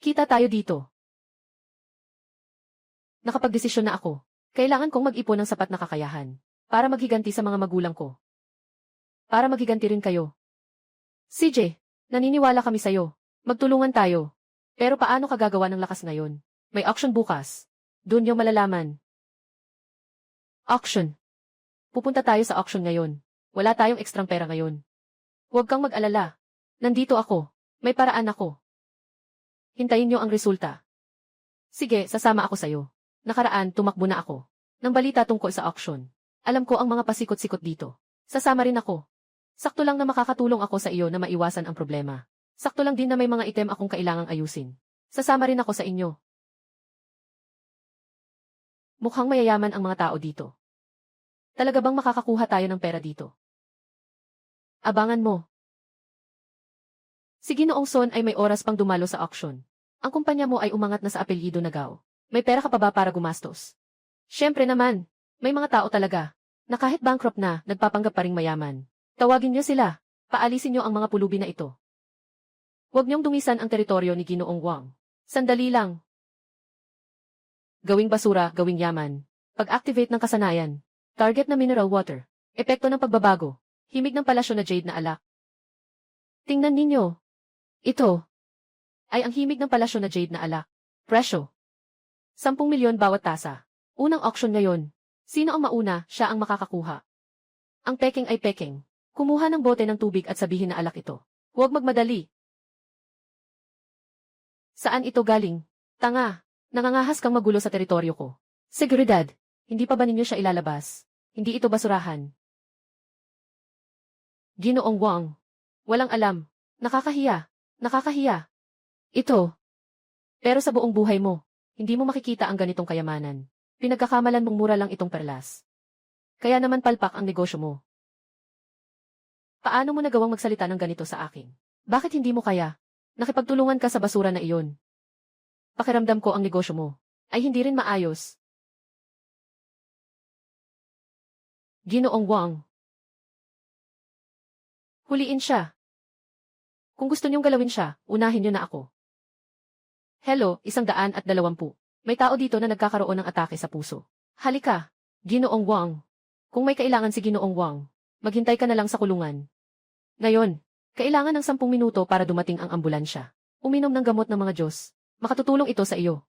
Kita tayo dito. Nakapagdesisyon na ako. Kailangan kong mag-ipon ng sapat na kakayahan. Para maghiganti sa mga magulang ko. Para maghiganti rin kayo. CJ, naniniwala kami sa'yo. Magtulungan tayo. Pero paano ka gagawa ng lakas ngayon? May auction bukas. Doon yung malalaman. Auction. Pupunta tayo sa auction ngayon. Wala tayong ekstrang pera ngayon. Huwag kang mag-alala. Nandito ako. May paraan ako. Hintayin niyo ang resulta. Sige, sasama ako sa'yo. Nakaraan, tumakbo na ako. Nang balita tungkol sa auction. Alam ko ang mga pasikot-sikot dito. Sasama rin ako. Sakto lang na makakatulong ako sa iyo na maiwasan ang problema. Sakto lang din na may mga item akong kailangang ayusin. Sasama rin ako sa inyo. Mukhang mayayaman ang mga tao dito. Talaga bang makakakuha tayo ng pera dito? Abangan mo. Si Ginoong Son ay may oras pang dumalo sa auction. Ang kumpanya mo ay umangat na sa apelyido na Gao. May pera ka pa ba para gumastos? Siyempre naman, may mga tao talaga, na kahit bankrupt na, nagpapanggap pa ring mayaman. Tawagin niyo sila, paalisin niyo ang mga pulubi na ito. Huwag niyong dumisan ang teritoryo ni Ginoong Wang. Sandali lang. Gawing basura, gawing yaman. Pag-activate ng kasanayan. Target na mineral water. Epekto ng pagbabago. Himig ng palasyo na jade na alak. Tingnan ninyo. Ito ay ang himig ng palasyo na jade na alak. Presyo. 10 milyon bawat tasa. Unang auction ngayon. Sino ang mauna, siya ang makakakuha. Ang peking ay peking. Kumuha ng bote ng tubig at sabihin na alak ito. Huwag magmadali. Saan ito galing? Tanga. Nangangahas kang magulo sa teritoryo ko. Seguridad. Hindi pa ba ninyo siya ilalabas? Hindi ito basurahan. Ginoong Wang. Walang alam. Nakakahiya. Nakakahiya. Ito. Pero sa buong buhay mo, hindi mo makikita ang ganitong kayamanan. Pinagkakamalan mong mura lang itong perlas. Kaya naman palpak ang negosyo mo. Paano mo nagawang magsalita ng ganito sa akin? Bakit hindi mo kaya? Nakipagtulungan ka sa basura na iyon. Pakiramdam ko ang negosyo mo ay hindi rin maayos. Ginoong Wang. Huliin siya. Kung gusto niyong galawin siya, unahin niyo na ako. Hello, 120. May tao dito na nagkakaroon ng atake sa puso. Halika, Ginoong Wang. Kung may kailangan si Ginoong Wang, maghintay ka na lang sa kulungan. Ngayon, kailangan ng 10 minuto para dumating ang ambulansya. Uminom ng gamot ng mga Diyos. Makatutulong ito sa iyo.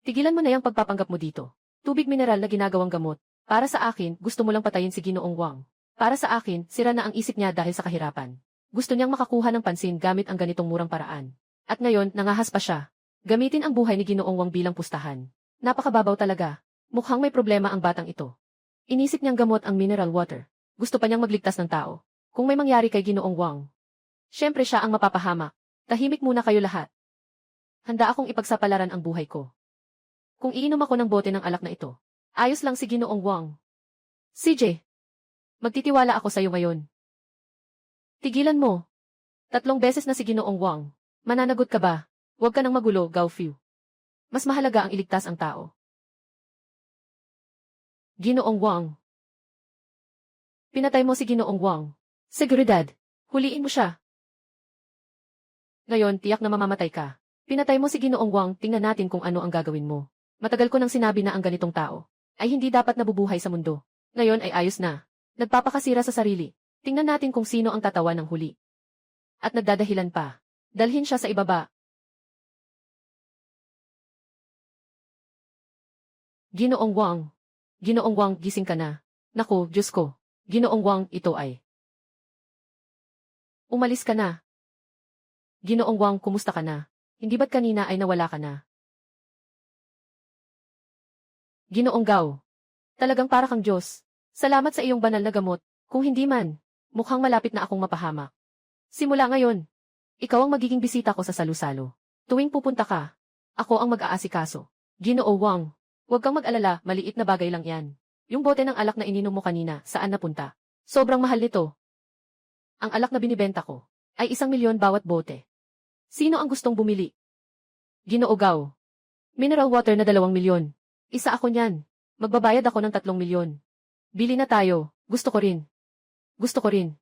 Tigilan mo na yung pagpapanggap mo dito. Tubig mineral na ginagawang gamot. Para sa akin, gusto mo lang patayin si Ginoong Wang. Para sa akin, sira na ang isip niya dahil sa kahirapan. Gusto niyang makakuha ng pansin gamit ang ganitong murang paraan. At ngayon, nangahas pa siya. Gamitin ang buhay ni Ginoong Wang bilang pustahan. Napakababaw talaga. Mukhang may problema ang batang ito. Inisip niyang gamot ang mineral water. Gusto pa niyang magligtas ng tao. Kung may mangyari kay Ginoong Wang, siyempre siya ang mapapahamak. Tahimik muna kayo lahat. Handa akong ipagsapalaran ang buhay ko. Kung iinom ako ng bote ng alak na ito, ayos lang si Ginoong Wang. CJ, magtitiwala ako sa iyo ngayon. Tigilan mo. 3 beses na si Ginoong Wang. Mananagot ka ba? Huwag ka nang magulo, Gao Fu. Mas mahalaga ang iligtas ang tao. Ginoong Wang. Pinatay mo si Ginoong Wang. Seguridad. Huliin mo siya. Ngayon, tiyak na mamamatay ka. Pinatay mo si Ginoong Wang, tingnan natin kung ano ang gagawin mo. Matagal ko nang sinabi na ang ganitong tao ay hindi dapat nabubuhay sa mundo. Ngayon ay ayos na. Nagpapakasira sa sarili. Tingnan natin kung sino ang tatawa ng huli. At nagdadahilan pa. Dalhin siya sa ibaba. Ginoong Wang. Ginoong Wang, gising ka na. Naku, Diyos ko. Ginoong Wang, ito ay. Umalis ka na. Ginoong Wang, kumusta ka na? Hindi ba't kanina ay nawala ka na? Ginoong Gao. Talagang para kang Diyos. Salamat sa iyong banal na gamot. Kung hindi man, mukhang malapit na akong mapahamak. Simula ngayon, ikaw ang magiging bisita ko sa salu-salo. Tuwing pupunta ka, ako ang mag-aasikaso. Ginoo Wang, huwag kang mag-alala, maliit na bagay lang yan. Yung bote ng alak na ininom mo kanina, saan napunta? Sobrang mahal nito. Ang alak na binibenta ko ay 1,000,000 bawat bote. Sino ang gustong bumili? Ginoo Gao. Mineral water na 2,000,000. Isa ako niyan. Magbabayad ako ng 3,000,000. Bili na tayo. Gusto ko rin. Gusto ko rin.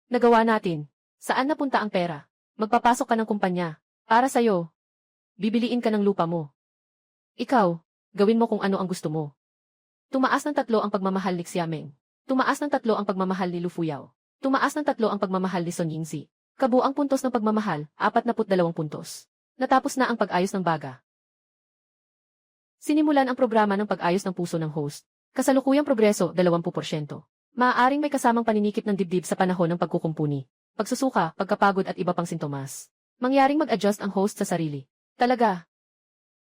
Nagawa natin. Saan napunta ang pera? Magpapasok ka ng kumpanya. Para sa'yo. Bibiliin ka ng lupa mo. Ikaw, gawin mo kung ano ang gusto mo. Tumaas ng 3 ang pagmamahal ni Xiameng. Tumaas ng 3 ang pagmamahal ni Lu Fuyao. Tumaas ng 3 ang pagmamahal ni Son Yingzi. Kabuang puntos ng pagmamahal, 42 puntos. Natapos na ang pag-ayos ng baga. Sinimulan ang programa ng pag-ayos ng puso ng host. Kasalukuyang progreso, 20%. Maaaring may kasamang paninikip ng dibdib sa panahon ng pagkukumpuni, pagsusuka, pagkapagod at iba pang sintomas. Mangyaring mag-adjust ang host sa sarili. Talaga.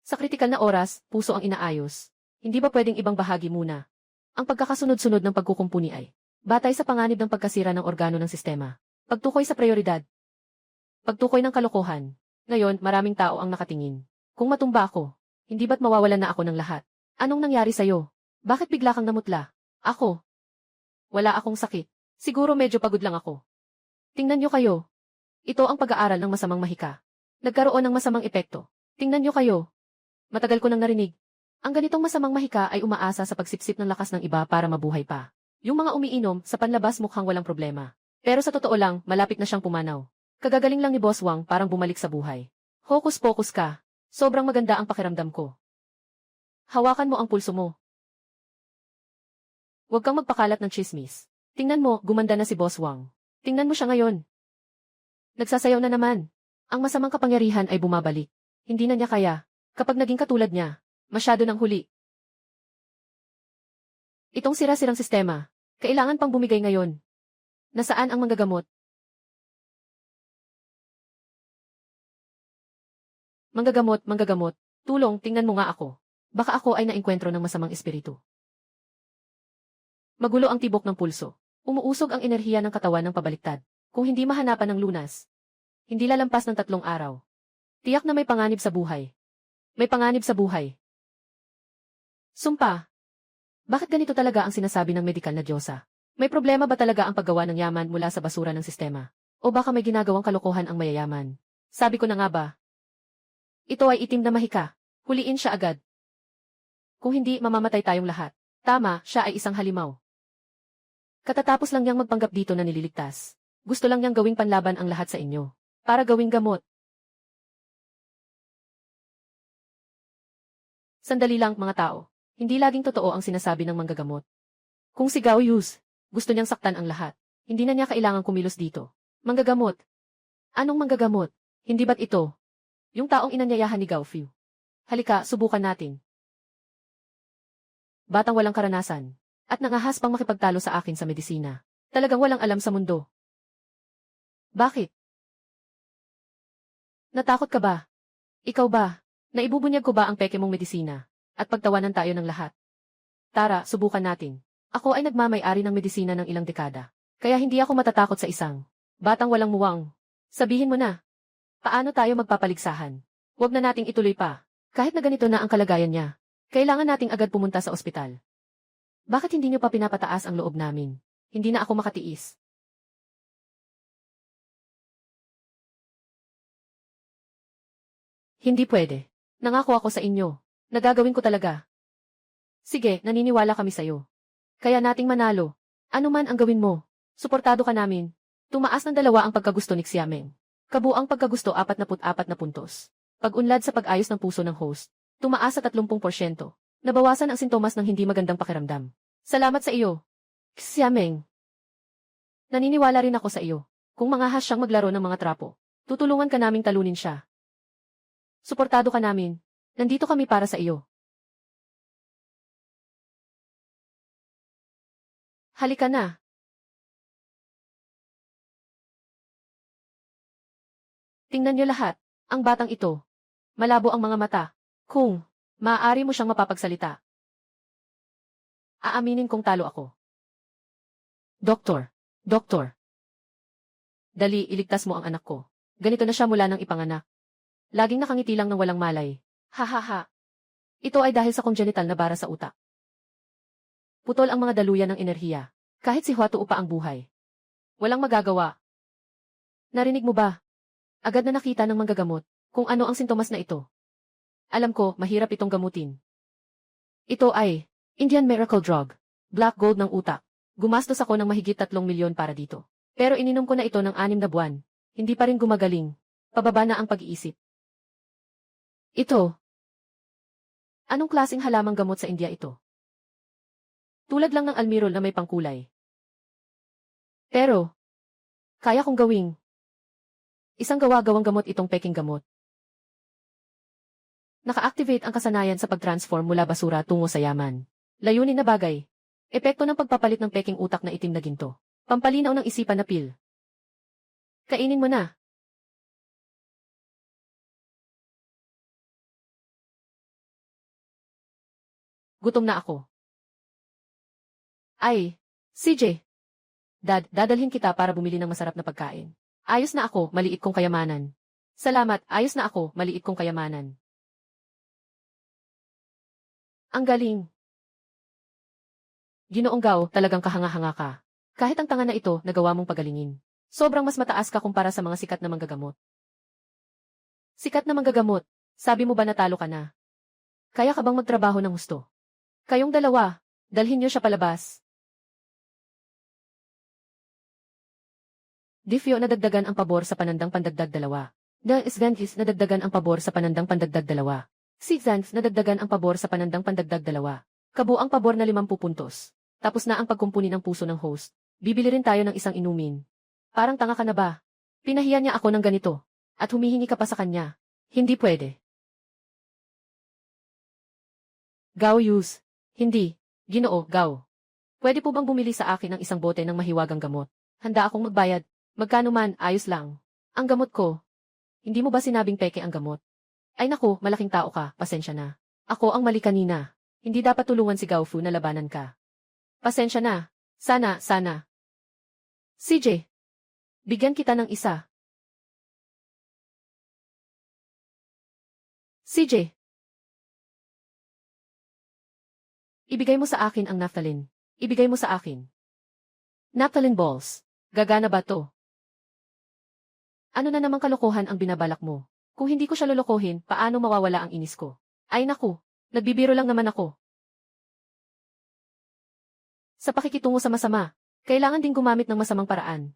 Sa kritikal na oras, puso ang inaayos. Hindi ba pwedeng ibang bahagi muna? Ang pagkakasunod-sunod ng pagkukumpuni ay batay sa panganib ng pagkasira ng organo ng sistema. Pagtukoy sa prioridad. Pagtukoy ng kalokohan. Ngayon, maraming tao ang nakatingin. Kung matumba ako, hindi ba't mawawalan na ako ng lahat? Anong nangyari sa'yo? Bakit bigla kang namutla? Ako. Wala akong sakit. Siguro medyo pagod lang ako. Tingnan niyo kayo. Ito ang pag-aaral ng masamang mahika. Nagkaroon ng masamang epekto. Tingnan niyo kayo. Matagal ko nang narinig. Ang ganitong masamang mahika ay umaasa sa pagsipsip ng lakas ng iba para mabuhay pa. Yung mga umiinom, sa panlabas mukhang walang problema. Pero sa totoo lang, malapit na siyang pumanaw. Kagagaling lang ni Boss Wang, parang bumalik sa buhay. Hokus-pokus ka. Sobrang maganda ang pakiramdam ko. Hawakan mo ang pulso mo. Huwag kang magpakalat ng chismis. Tingnan mo, gumanda na si Boss Wang. Tingnan mo siya ngayon. Nagsasayaw na naman. Ang masamang kapangyarihan ay bumabalik. Hindi na niya kaya. Kapag naging katulad niya, masyado nang huli. Itong sira-sirang sistema, kailangan pang bumigay ngayon. Nasaan ang manggagamot? Manggagamot, tulong, tingnan mo nga ako. Baka ako ay naengkwentro ng masamang espiritu. Magulo ang tibok ng pulso. Umuusog ang enerhiya ng katawan ng pabaliktad. Kung hindi mahanapan ng lunas, hindi lalampas ng 3 araw. Tiyak na may panganib sa buhay. May panganib sa buhay. Sumpa. Bakit ganito talaga ang sinasabi ng medikal na Diyosa? May problema ba talaga ang paggawa ng yaman mula sa basura ng sistema? O baka may ginagawang kalokohan ang mayayaman? Sabi ko na nga ba? Ito ay itim na mahika. Huliin siya agad. Kung hindi, mamamatay tayong lahat. Tama, siya ay isang halimaw. Katatapos lang niyang magpanggap dito na nililigtas. Gusto lang niyang gawing panlaban ang lahat sa inyo. Para gawing gamot. Sandali lang, mga tao. Hindi laging totoo ang sinasabi ng manggagamot. Kung si Gao Yus, gusto niyang saktan ang lahat. Hindi na niya kailangang kumilos dito. Manggagamot. Anong manggagamot? Hindi ba't ito? Yung taong inanyayahan ni Gao Fu. Halika, subukan natin. Batang walang karanasan. At nangahas pang makipagtalo sa akin sa medisina. Talagang walang alam sa mundo. Bakit? Natakot ka ba? Ikaw ba? Naibubunyag ko ba ang peke mong medisina? At pagtawanan tayo ng lahat. Tara, subukan natin. Ako ay nagmamay-ari ng medisina ng ilang dekada. Kaya hindi ako matatakot sa isang batang walang muwang. Sabihin mo na. Paano tayo magpapaligsahan? Huwag na nating ituloy pa. Kahit na ganito na ang kalagayan niya. Kailangan nating agad pumunta sa ospital. Bakit hindi niyo pa pinapataas ang loob namin? Hindi na ako makatiis. Hindi pwede. Nangako ako sa inyo. Nagagawin ko talaga. Sige, naniniwala kami sa'yo. Kaya nating manalo. Ano man ang gawin mo, suportado ka namin. Tumaas ng 2 ang pagkagusto ni Xiameng. Kabuang pagkagusto 44 na puntos. Pag-unlad sa pag-ayos ng puso ng host, tumaas sa 30%. Nabawasan ang sintomas ng hindi magandang pakiramdam. Salamat sa iyo, Xiameng. Naniniwala rin ako sa iyo. Kung mangahas siyang maglaro ng mga trapo, tutulungan ka naming talunin siya. Suportado ka namin. Nandito kami para sa iyo. Halika na. Tingnan niyo lahat. Ang batang ito. Malabo ang mga mata. Kung maaari mo siyang mapapagsalita. Aaminin kong talo ako. Doktor. Doktor. Dali, iligtas mo ang anak ko. Ganito na siya mula nang ipanganak. Laging nakangiti lang ng walang malay. Ha ha ha. Ito ay dahil sa congenital na bara sa utak. Putol ang mga daluyan ng enerhiya. Kahit si Huato upa ang buhay. Walang magagawa. Narinig mo ba? Agad na nakita ng manggagamot kung ano ang sintomas na ito. Alam ko, mahirap itong gamutin. Ito ay Indian Miracle Drug. Black gold ng utak. Gumastos ako ng mahigit 3 milyon para dito. Pero ininom ko na ito ng 6 na buwan. Hindi pa rin gumagaling. Pababa na ang pag-iisip. Ito. Anong klaseng halamang gamot sa India ito? Tulad lang ng almirol na may pangkulay. Pero, kaya kong gawing. Isang gawa-gawang gamot itong peking gamot. Naka-activate ang kasanayan sa pag-transform mula basura tungo sa yaman. Layunin na bagay. Epekto ng pagpapalit ng peking utak na itim na ginto. Pampalinaw ng isipan na pil. Kainin mo na. Gutom na ako. Ay, CJ. Dad, dadalhin kita para bumili ng masarap na pagkain. Ayos na ako, maliit kong kayamanan. Salamat, ayos na ako, maliit kong kayamanan. Ang galing. Ginoong Gao, talagang kahanga-hanga ka. Kahit ang tanga na ito, nagawa mong pagalingin. Sobrang mas mataas ka kumpara sa mga sikat na manggagamot. Sikat na manggagamot, sabi mo ba natalo ka na? Kaya ka bang magtrabaho ng husto? Kayong dalawa, dalhin niyo siya palabas. Difyo nadagdagan ang pabor sa panandang pandagdag 2. The Isvengis nadagdagan ang pabor sa panandang pandagdag 2. Sixans nadagdagan ang pabor sa panandang pandagdag 2. Kabuang pabor na 50 puntos. Tapos na ang pagkumpuni ng puso ng host. Bibili rin tayo ng isang inumin. Parang tanga ka na ba? Pinahiya niya ako ng ganito. At humihingi ka pa sa kanya. Hindi pwede. Gao Yus. Hindi. Ginoo, Gao. Pwede po bang bumili sa akin ng isang bote ng mahiwagang gamot? Handa akong magbayad. Magkano man, ayos lang. Ang gamot ko. Hindi mo ba sinabing peke ang gamot? Ay naku, malaking tao ka, pasensya na. Ako ang mali kanina. Hindi dapat tulungan si Gao Fu na labanan ka. Pasensya na. Sana. CJ. Bigyan kita ng isa. CJ. Ibigay mo sa akin ang naphthalene. Ibigay mo sa akin. Naphthalene balls. Gagana ba to? Ano na namang kalokohan ang binabalak mo? Kung hindi ko siya lolokohin, paano mawawala ang inis ko? Ay naku, nagbibiro lang naman ako. Sa pakikitungo sa masama, kailangan ding gumamit ng masamang paraan.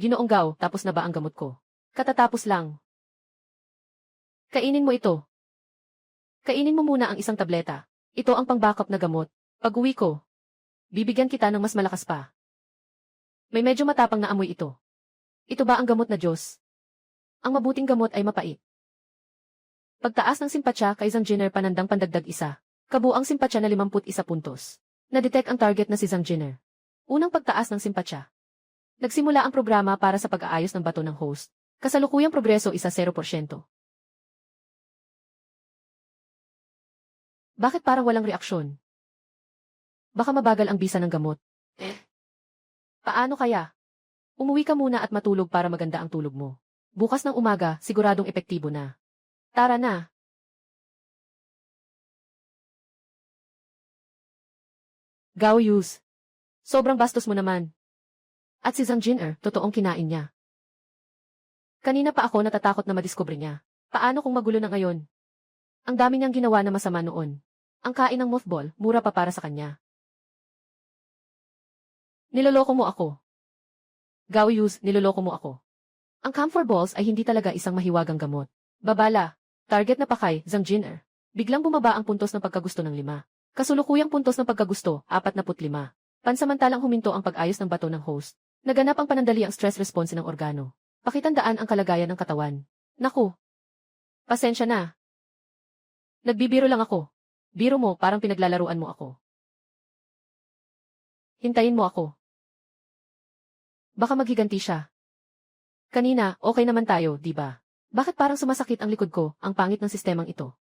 Ginoong Gao, tapos na ba ang gamot ko? Katatapos lang. Kainin mo ito. Kainin mo muna ang isang tableta. Ito ang pang-backup na gamot. Pag-uwi ko, bibigyan kita ng mas malakas pa. May medyo matapang na amoy ito. Ito ba ang gamot na Diyos? Ang mabuting gamot ay mapait. Pagtaas ng simpatsya kay Zhang Jinner panandang pandagdag 1. Kabuang simpatsya na 51 puntos. Na-detect ang target na si Zhang Jinner. Unang pagtaas ng simpatsya. Nagsimula ang programa para sa pag-aayos ng bato ng host. Kasalukuyang progreso 0%. Bakit parang walang reaksyon? Baka mabagal ang bisa ng gamot. Paano kaya? Umuwi ka muna at matulog para maganda ang tulog mo. Bukas ng umaga, siguradong epektibo na. Tara na. Gao Yus. Sobrang bastos mo naman. At si Zhang Jin'er, totoong kinain niya. Kanina pa ako natatakot na madiskubre niya. Paano kung magulo na ngayon? Ang dami niyang ginawa na masama noon. Ang kain ng mothball, mura pa para sa kanya. Niloloko mo ako. Gaoyus, niloloko mo ako. Ang camphor balls ay hindi talaga isang mahiwagang gamot. Babala, target na pakay, Zhang Jin'er. Biglang bumaba ang puntos ng pagkagusto ng 5. Kasulukuyang puntos ng pagkagusto, 45. Pansamantalang huminto ang pag-ayos ng bato ng host. Naganap ang panandaliang stress response ng organo. Pakitandaan ang kalagayan ng katawan. Naku. Pasensya na. Nagbibiro lang ako. Biro mo parang pinaglalaruan mo ako. Hintayin mo ako. Baka maghiganti siya. Kanina, okay naman tayo, di ba? Bakit parang sumasakit ang likod ko, ang pangit ng sistemang ito?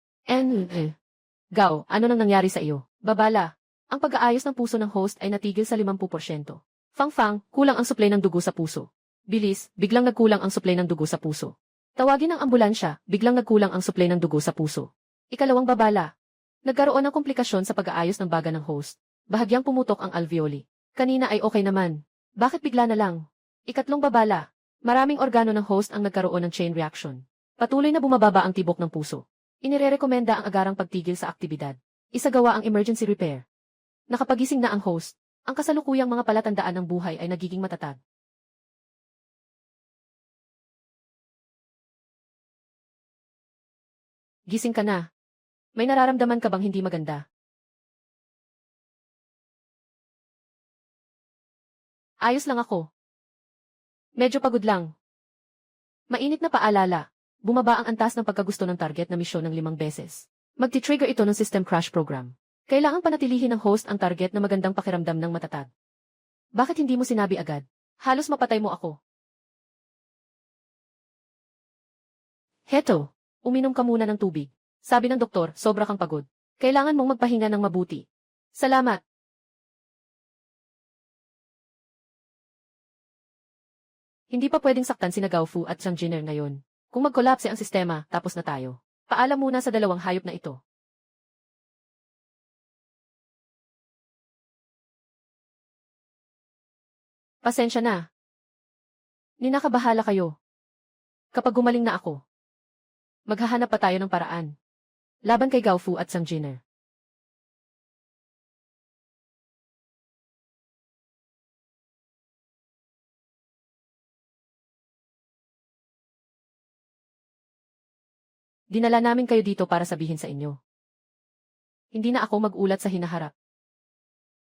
Gao, ano nang nangyari sa iyo? Babala, ang pag-aayos ng puso ng host ay natigil sa 50%. Fang-fang, kulang ang supply ng dugo sa puso. Bilis, biglang nagkulang ang supply ng dugo sa puso. Tawagin ang ambulansya, biglang nagkulang ang supply ng dugo sa puso. Ikalawang babala. Nagkaroon ng komplikasyon sa pag-aayos ng baga ng host. Bahagyang pumutok ang alveoli. Kanina ay okay naman. Bakit bigla na lang? Ikatlong babala. Maraming organo ng host ang nagkaroon ng chain reaction. Patuloy na bumababa ang tibok ng puso. Inirerekomenda ang agarang pagtigil sa aktibidad. Isagawa ang emergency repair. Nakapagising na ang host. Ang kasalukuyang mga palatandaan ng buhay ay nagiging matatag. Gising ka na. May nararamdaman ka bang hindi maganda? Ayos lang ako. Medyo pagod lang. Mainit na paalala. Bumaba ang antas ng pagkagusto ng target na misyon ng 5 beses. Magti-trigger ito ng system crash program. Kailangang panatilihin ng host ang target na magandang pakiramdam ng matatag. Bakit hindi mo sinabi agad? Halos mapatay mo ako. Heto, uminom ka muna ng tubig. Sabi ng doktor, sobra kang pagod. Kailangan mong magpahinga ng mabuti. Salamat. Hindi pa pwedeng saktan sina Gaofu at Zhang Jin'er ngayon. Kung mag-collapse ang sistema, tapos na tayo. Paalam muna sa dalawang hayop na ito. Pasensya na. Ninakabahala kayo. Kapag gumaling na ako, maghahanap pa tayo ng paraan. Laban kay Gaofu at Zhang Jin'er. Dinala namin kayo dito para sabihin sa inyo. Hindi na ako mag-ulat sa hinaharap.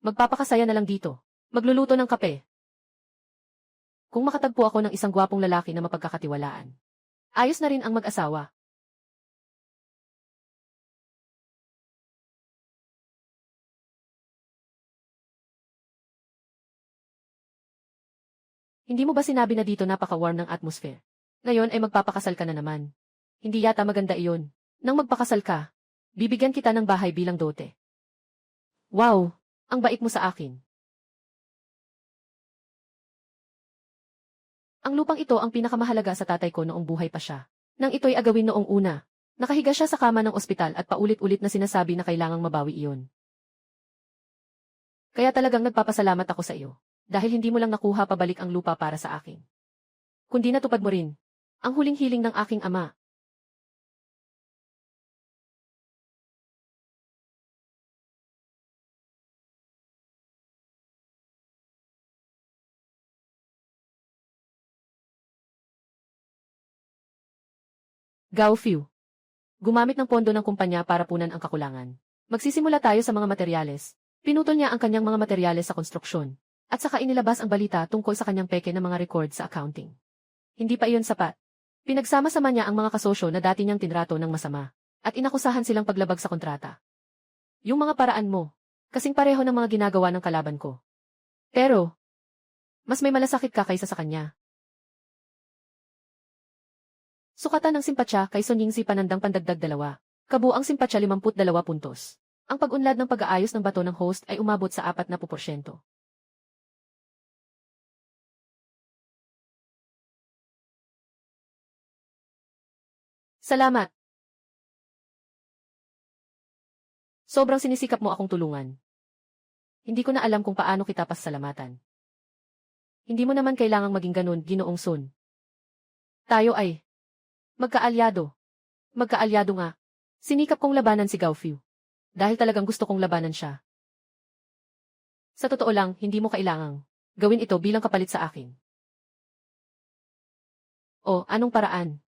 Magpapakasaya na lang dito. Magluluto ng kape. Kung makatagpo ako ng isang gwapong lalaki na mapagkakatiwalaan. Ayos na rin ang mag-asawa. Hindi mo ba sinabi na dito napaka-warm ng atmosphere? Ngayon ay magpapakasal ka na naman. Hindi yata maganda iyon. Nang magpakasal ka, bibigyan kita ng bahay bilang dote. Wow, ang bait mo sa akin. Ang lupang ito ang pinakamahalaga sa tatay ko noong buhay pa siya. Nang ito'y agawin noong una, nakahiga siya sa kama ng ospital at paulit-ulit na sinasabi na kailangang mabawi iyon. Kaya talagang nagpapasalamat ako sa iyo. Dahil hindi mo lang nakuha pabalik ang lupa para sa akin. Kundi natupad mo rin ang huling hiling ng aking ama. Gaofu. Gumamit ng pondo ng kumpanya para punan ang kakulangan. Magsisimula tayo sa mga materyales. Pinutol niya ang kanyang mga materyales sa konstruksyon. At saka inilabas ang balita tungkol sa kanyang peke na mga record sa accounting. Hindi pa iyon sapat. Pinagsama-sama niya ang mga kasosyo na dati niyang tinrato ng masama. At inakusahan silang paglabag sa kontrata. Yung mga paraan mo, kasing pareho ng mga ginagawa ng kalaban ko. Pero, mas may malasakit ka kaysa sa kanya. Sukatan ng simpatsya kay Son Yingzi panandang pandagdag 2. Kabuang simpatsya 52 puntos. Ang pag-unlad ng pag-aayos ng bato ng host ay umabot sa 40%. Salamat. Sobrang sinisikap mo akong tulungan. Hindi ko na alam kung paano kita pasalamatan. Hindi mo naman kailangang maging ganun, Ginoong Sun. Tayo ay magkaalyado. Magkaalyado nga. Sinikap kong labanan si Gao Fu. Dahil talagang gusto kong labanan siya. Sa totoo lang, hindi mo kailangang gawin ito bilang kapalit sa akin. O, anong paraan?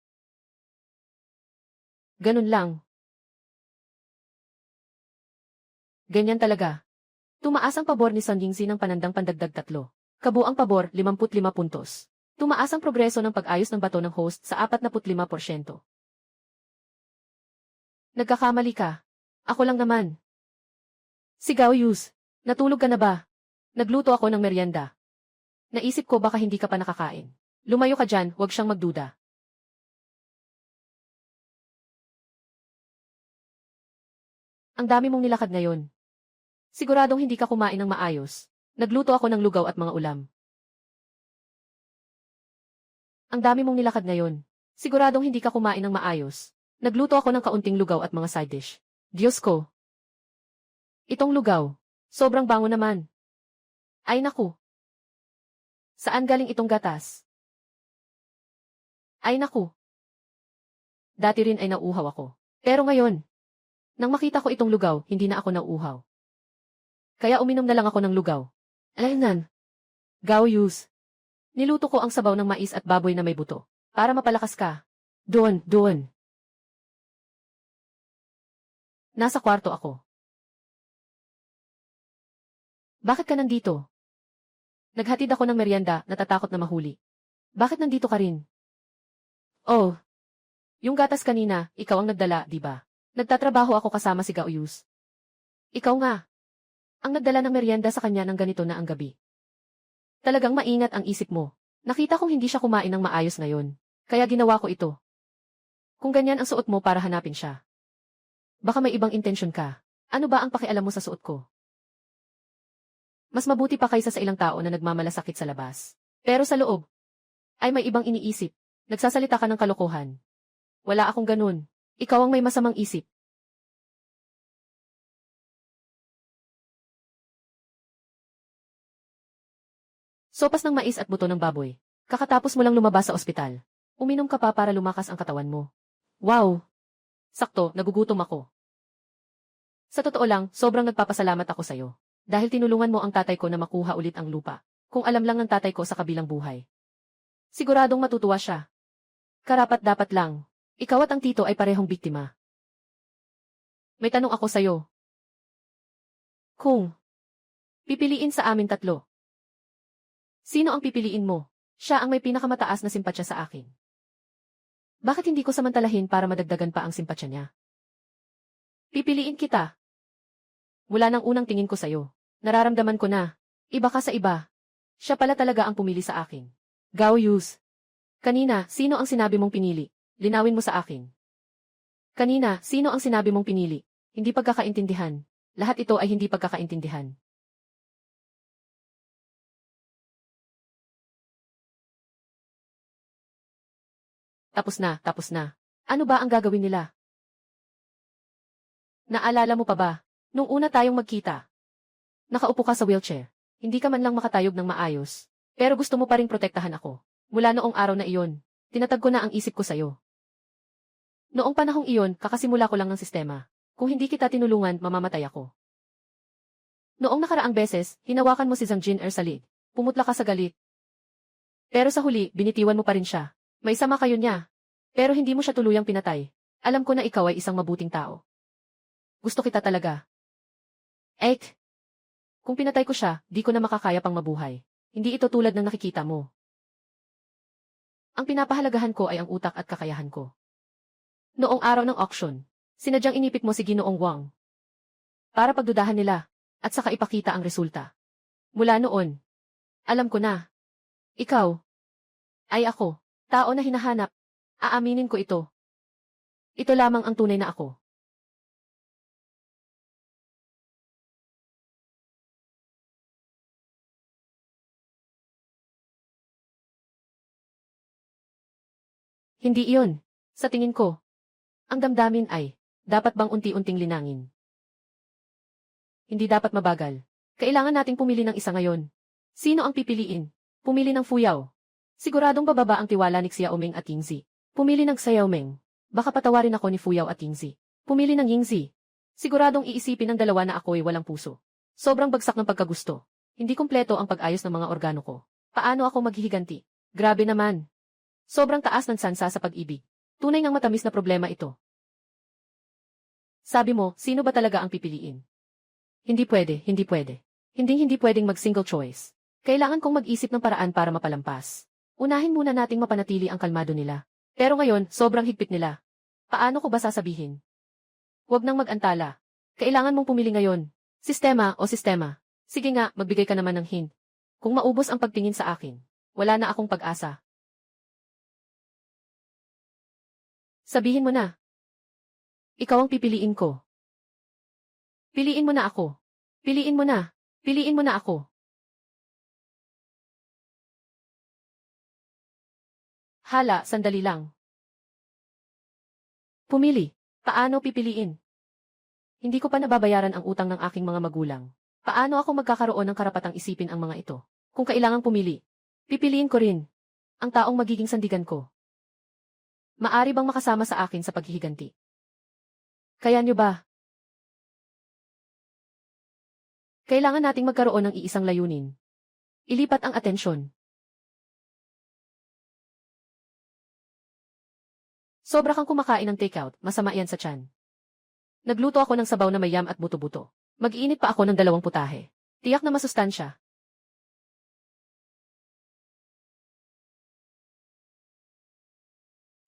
Ganun lang. Ganyan talaga. Tumaas ang pabor ni Sun Yingzi ng panandang pandagdag 3. Kabuang pabor, 55 puntos. Tumaas ang progreso ng pag-ayos ng bato ng host sa 45%. Nagkakamali ka. Ako lang naman. Si Gao Yus, natulog ka na ba? Nagluto ako ng merienda. Naisip ko baka hindi ka pa nakakain. Lumayo ka dyan, huwag siyang magduda. Ang dami mong nilakad ngayon. Siguradong hindi ka kumain ng maayos. Nagluto ako ng lugaw at mga ulam. Ang dami mong nilakad ngayon. Siguradong hindi ka kumain ng maayos. Nagluto ako ng kaunting lugaw at mga side dish. Diyos ko. Itong lugaw. Sobrang bango naman. Ay naku. Saan galing itong gatas? Ay naku. Dati rin ay nauuhaw ako. Pero ngayon, nang makita ko itong lugaw, hindi na ako nauuhaw. Kaya uminom na lang ako ng lugaw. Alaynan. Gao Yus. Niluto ko ang sabaw ng mais at baboy na may buto. Para mapalakas ka. Doon. Nasa kwarto ako. Bakit ka nandito? Naghatid ako ng merienda, natatakot na mahuli. Bakit nandito ka rin? Oh. Yung gatas kanina, ikaw ang nagdala, di ba? Nagtatrabaho ako kasama si Gao Yus. Ikaw nga. Ang nagdala ng merienda sa kanya ng ganito na ang gabi. Talagang maingat ang isip mo. Nakita kong hindi siya kumain ng maayos ngayon. Kaya ginawa ko ito. Kung ganyan ang suot mo para hanapin siya. Baka may ibang intensyon ka. Ano ba ang pakialam mo sa suot ko? Mas mabuti pa kaysa sa ilang tao na nagmamalasakit sa labas. Pero sa loob, ay may ibang iniisip. Nagsasalita ka ng kalokohan. Wala akong ganun. Ikaw ang may masamang isip. Sopas ng mais at buto ng baboy. Kakatapos mo lang lumabas sa ospital. Uminom ka pa para lumakas ang katawan mo. Wow! Sakto, nagugutom ako. Sa totoo lang, sobrang nagpapasalamat ako sa'yo. Dahil tinulungan mo ang tatay ko na makuha ulit ang lupa. Kung alam lang ng tatay ko sa kabilang buhay. Siguradong matutuwa siya. Karapat dapat lang. Ikaw at ang tito ay parehong biktima. May tanong ako sa'yo. Kung pipiliin sa amin tatlo, sino ang pipiliin mo? Siya ang may pinakamataas na simpatsya sa akin. Bakit hindi ko samantalahin para madagdagan pa ang simpatsya niya? Pipiliin kita. Mula ng unang tingin ko sa'yo, nararamdaman ko na, iba ka sa iba. Siya pala talaga ang pumili sa akin. Gao Yus. Kanina, sino ang sinabi mong pinili? Linawin mo sa akin. Kanina, sino ang sinabi mong pinili? Hindi pagkakaintindihan. Lahat ito ay hindi pagkakaintindihan. Tapos na. Ano ba ang gagawin nila? Naalala mo pa ba? Nung una tayong magkita. Nakaupo ka sa wheelchair. Hindi ka man lang makatayog ng maayos. Pero gusto mo pa ring protektahan ako. Mula noong araw na iyon, tinatag ko na ang isip ko sa'yo. Noong panahong iyon, kakasimula ko lang ng sistema. Kung hindi kita tinulungan, mamamatay ako. Noong nakaraang beses, hinawakan mo si Zhang Jin sa lig. Pumutla ka sa galit. Pero sa huli, binitiwan mo pa rin siya. May sama kayo niya. Pero hindi mo siya tuluyang pinatay. Alam ko na ikaw ay isang mabuting tao. Gusto kita talaga. Kung pinatay ko siya, di ko na makakaya pang mabuhay. Hindi ito tulad ng nakikita mo. Ang pinapahalagahan ko ay ang utak at kakayahan ko. Noong araw ng auction, sinadyang inipit mo si Ginoong Wang. Para pagdudahan nila, at saka ipakita ang resulta. Mula noon, alam ko na. Ikaw, ay ako. Tao na hinahanap. Aaminin ko ito. Ito lamang ang tunay na ako. Hindi iyon. Sa tingin ko. Ang damdamin ay, dapat bang unti-unting linangin? Hindi dapat mabagal. Kailangan nating pumili ng isa ngayon. Sino ang pipiliin? Pumili ng Fuyaw. Siguradong bababa ang tiwala ni Xiaoming at Yingzi. Pumili ng Xiaoming. Baka patawarin ako ni Fuyao at Yingzi. Pumili ng Yingzi. Siguradong iisipin ng dalawa na ako'y walang puso. Sobrang bagsak ng pagkagusto. Hindi kumpleto ang pag-ayos ng mga organo ko. Paano ako maghihiganti? Grabe naman. Sobrang taas ng sansa sa pag-ibig. Tunay ngang matamis na problema ito. Sabi mo, sino ba talaga ang pipiliin? Hindi pwede, hindi pwede. Hindi pwedeng mag-single choice. Kailangan kong mag-isip ng paraan para mapalampas. Unahin muna nating mapanatili ang kalmado nila. Pero ngayon, sobrang higpit nila. Paano ko ba sasabihin? Huwag nang mag-antala. Kailangan mong pumili ngayon. Sistema o sistema. Sige nga, magbigay ka naman ng hint. Kung maubos ang pagtingin sa akin, wala na akong pag-asa. Sabihin mo na. Ikaw ang pipiliin ko. Piliin mo na ako. Piliin mo na. Piliin mo na ako. Hala, sandali lang. Pumili. Paano pipiliin? Hindi ko pa nababayaran ang utang ng aking mga magulang. Paano ako magkakaroon ng karapatang isipin ang mga ito? Kung kailangang pumili, pipiliin ko rin ang taong magiging sandigan ko. Maari bang makasama sa akin sa paghihiganti? Kaya niyo ba? Kailangan nating magkaroon ng iisang layunin. Ilipat ang atensyon. Sobra kang kumakain ng takeout, masama yan sa tiyan. Nagluto ako ng sabaw na may yam at buto-buto. Mag-iinit pa ako ng 2 putahe. Tiyak na masustansya.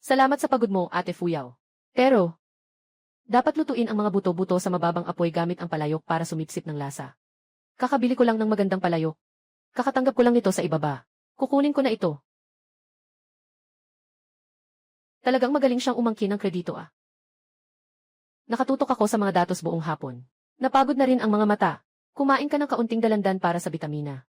Salamat sa pagod mo, Ate Fuyao. Pero, dapat lutuin ang mga buto-buto sa mababang apoy gamit ang palayok para sumipsip ng lasa. Kakabili ko lang ng magandang palayok. Kakatanggap ko lang nito sa ibaba. Kukunin ko na ito. Talagang magaling siyang umangkin ng kredito ah. Nakatutok ako sa mga datos buong hapon. Napagod na rin ang mga mata. Kumain ka ng kaunting dalandan para sa bitamina.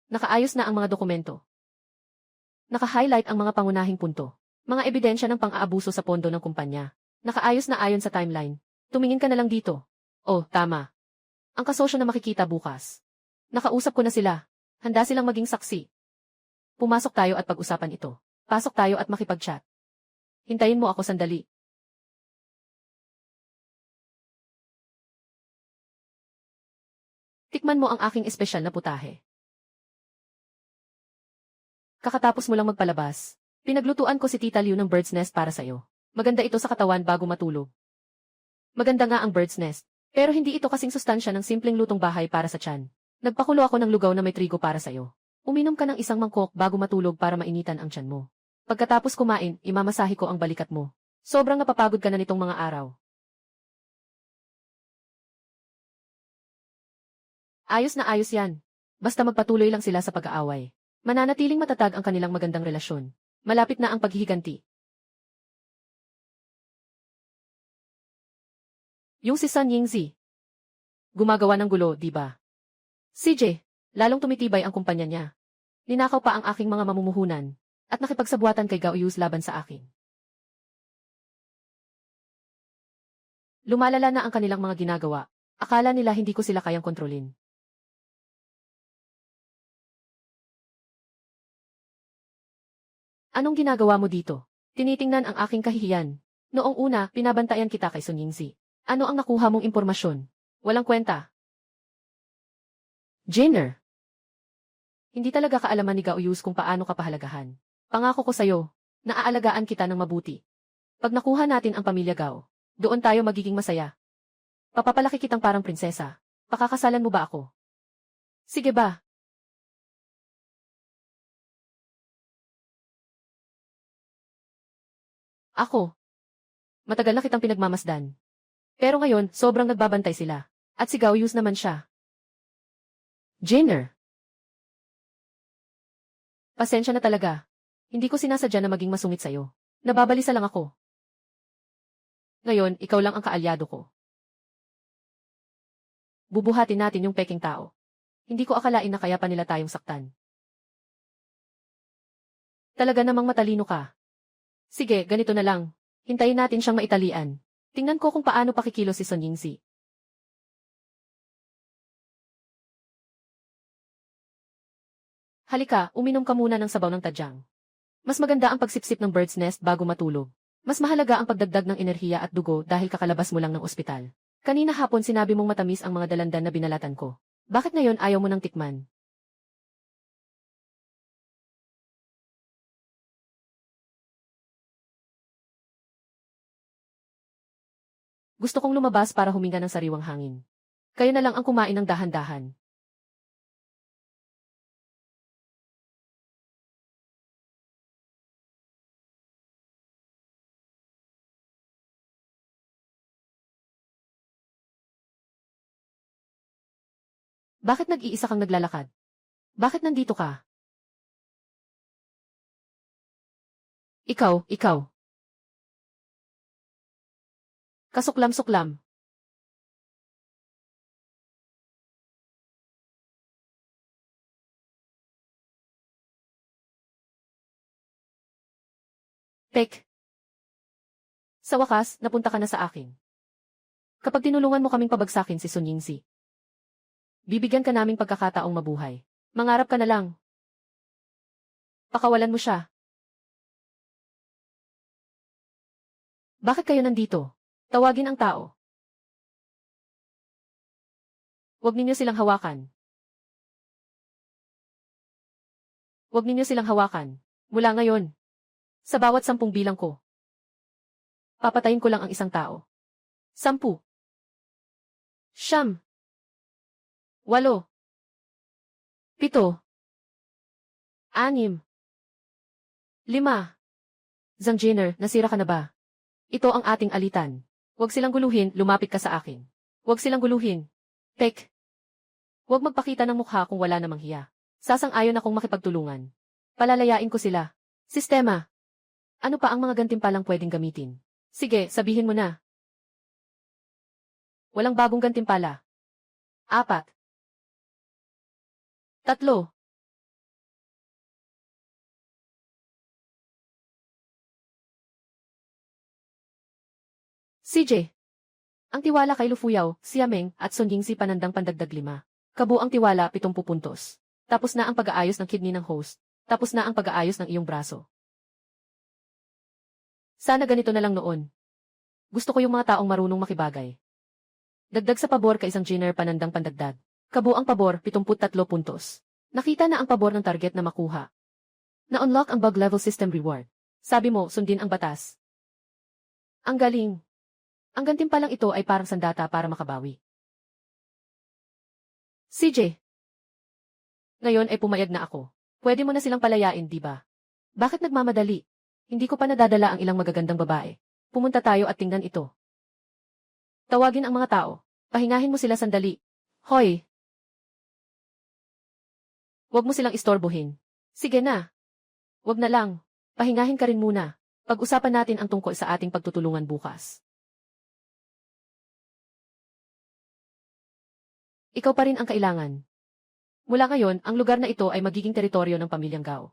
Nakaayos na ang mga dokumento. Naka-highlight ang mga pangunahing punto. Mga ebidensya ng pang-aabuso sa pondo ng kumpanya. Nakaayos na ayon sa timeline. Tumingin ka na lang dito. Oh, tama. Ang kasosyo na makikita bukas. Nakausap ko na sila. Handa silang maging saksi. Pumasok tayo at pag-usapan ito. Pasok tayo at makipag-chat. Hintayin mo ako sandali. Tikman mo ang aking espesyal na putahe. Kakatapos mo lang magpalabas. Pinaglutuan ko si Tita Liu ng bird's nest para sa'yo. Maganda ito sa katawan bago matulog. Maganda nga ang bird's nest. Pero hindi ito kasing sustansya ng simpleng lutong bahay para sa tiyan. Nagpakulo ako ng lugaw na may trigo para sa'yo. Uminom ka ng isang mangkok bago matulog para mainitan ang tiyan mo. Pagkatapos kumain, imamasahe ko ang balikat mo. Sobrang napapagod ka na nitong mga araw. Ayos na ayos yan. Basta magpatuloy lang sila sa pag-aaway. Mananatiling matatag ang kanilang magandang relasyon. Malapit na ang paghihiganti. Yung si Sun Yingzi. Gumagawa ng gulo, di ba? CJ, lalong tumitibay ang kumpanya niya. Ninakaw pa ang aking mga mamumuhunan, at nakipagsabuatan kay Gao Yus laban sa akin. Lumalala na ang kanilang mga ginagawa. Akala nila hindi ko sila kayang kontrolin. Anong ginagawa mo dito? Tinitingnan ang aking kahihiyan. Noong una, pinabantayan kita kay Sun Yingzi. Ano ang nakuha mong impormasyon? Walang kwenta. Jenner. Hindi talaga kaalaman ni Gao Yus kung paano ka pahalagahan. Pangako ko sa'yo, naaalagaan kita ng mabuti. Pag nakuha natin ang pamilya Gao, doon tayo magiging masaya. Papapalaki kitang parang prinsesa. Pakakasalan mo ba ako? Sige ba? Ako. Matagal na kitang pinagmamasdan. Pero ngayon, sobrang nagbabantay sila. At si Gao Yus naman siya. Jenner. Pasensya na talaga. Hindi ko sinasadya na maging masungit sa'yo. Nababalisa lang ako. Ngayon, ikaw lang ang kaalyado ko. Bubuhatin natin yung peking tao. Hindi ko akalain na kaya pa nila tayong saktan. Talaga namang matalino ka. Sige, ganito na lang. Hintayin natin siyang maitalian. Tingnan ko kung paano pakikilos si Son Yingzi. Halika, uminom ka muna ng sabaw ng tadyang. Mas maganda ang pagsipsip ng bird's nest bago matulog. Mas mahalaga ang pagdagdag ng enerhiya at dugo dahil kakalabas mo lang ng ospital. Kanina hapon sinabi mong matamis ang mga dalandan na binalatan ko. Bakit ngayon ayaw mo nang tikman? Gusto kong lumabas para huminga ng sariwang hangin. Kayo na lang ang kumain ng dahan-dahan. Bakit nag-iisa kang naglalakad? Bakit nandito ka? Ikaw. Kasuklam-suklam. Pek. Sa wakas, napunta ka na sa akin. Kapag tinulungan mo kaming pabagsakin si Sun Yingzi, bibigyan ka naming pagkakataong mabuhay. Mangarap ka na lang. Pakawalan mo siya. Bakit kayo nandito? Tawagin ang tao. Huwag ninyo silang hawakan. Huwag ninyo silang hawakan. Mula ngayon. Sa bawat 10 bilang ko. Papatayin ko lang ang isang tao. 10. 9. 8. 7. 6. 5. Zhang Jenner, nasira ka na ba? Ito ang ating alitan. Huwag silang guluhin, lumapit ka sa akin. Huwag silang guluhin. Pek. Huwag magpakita ng mukha kung wala namang hiya. Sasang-ayon akong makipagtulungan. Palalayain ko sila. Sistema. Ano pa ang mga gantimpalang pwedeng gamitin? Sige, sabihin mo na. Walang bagong gantimpala. 4. 3. CJ. Ang tiwala kay Lufuyaw, Xiameng, at Sun Yingzi panandang pandagdag 5. Kabuang tiwala 70 puntos. Tapos na ang pag-aayos ng kidney ng host. Tapos na ang pag-aayos ng iyong braso. Sana ganito na lang noon. Gusto ko yung mga taong marunong makibagay. Dagdag sa pabor kay isang Jenner panandang pandagdag. Kabuang pabor 73 puntos. Nakita na ang pabor ng target na makuha. Na-unlock ang bug level system reward. Sabi mo, sundin ang batas. Ang galing. Ang gantimpalang ito ay parang sandata para makabawi. CJ. Ngayon ay pumayag na ako. Pwede mo na silang palayain, di ba? Bakit nagmamadali? Hindi ko pa nadadala ang ilang magagandang babae. Pumunta tayo at tingnan ito. Tawagin ang mga tao. Pahingahin mo sila sandali. Hoy! Huwag mo silang istorbohin. Sige na. Huwag na lang. Pahingahin ka rin muna. Pag-usapan natin ang tungkol sa ating pagtutulungan bukas. Ikaw pa rin ang kailangan. Mula ngayon, ang lugar na ito ay magiging teritoryo ng pamilyang Gao.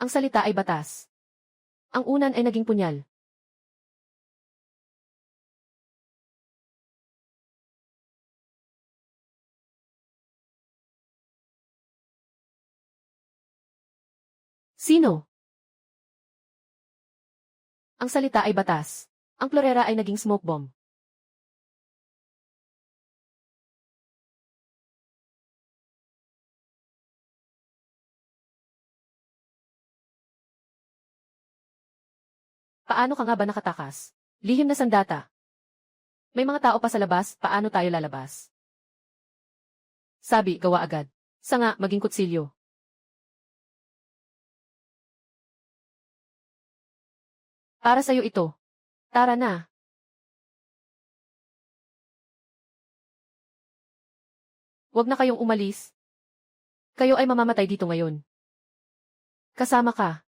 Ang salita ay batas. Ang unan ay naging punyal. Sino? Ang salita ay batas. Ang florera ay naging smoke bomb. Paano ka nga ba nakatakas? Lihim na sandata. May mga tao pa sa labas, paano tayo lalabas? Sabi, gawa agad. Sanga, maging kutsilyo. Para sa'yo ito. Tara na. Huwag na kayong umalis. Kayo ay mamamatay dito ngayon. Kasama ka.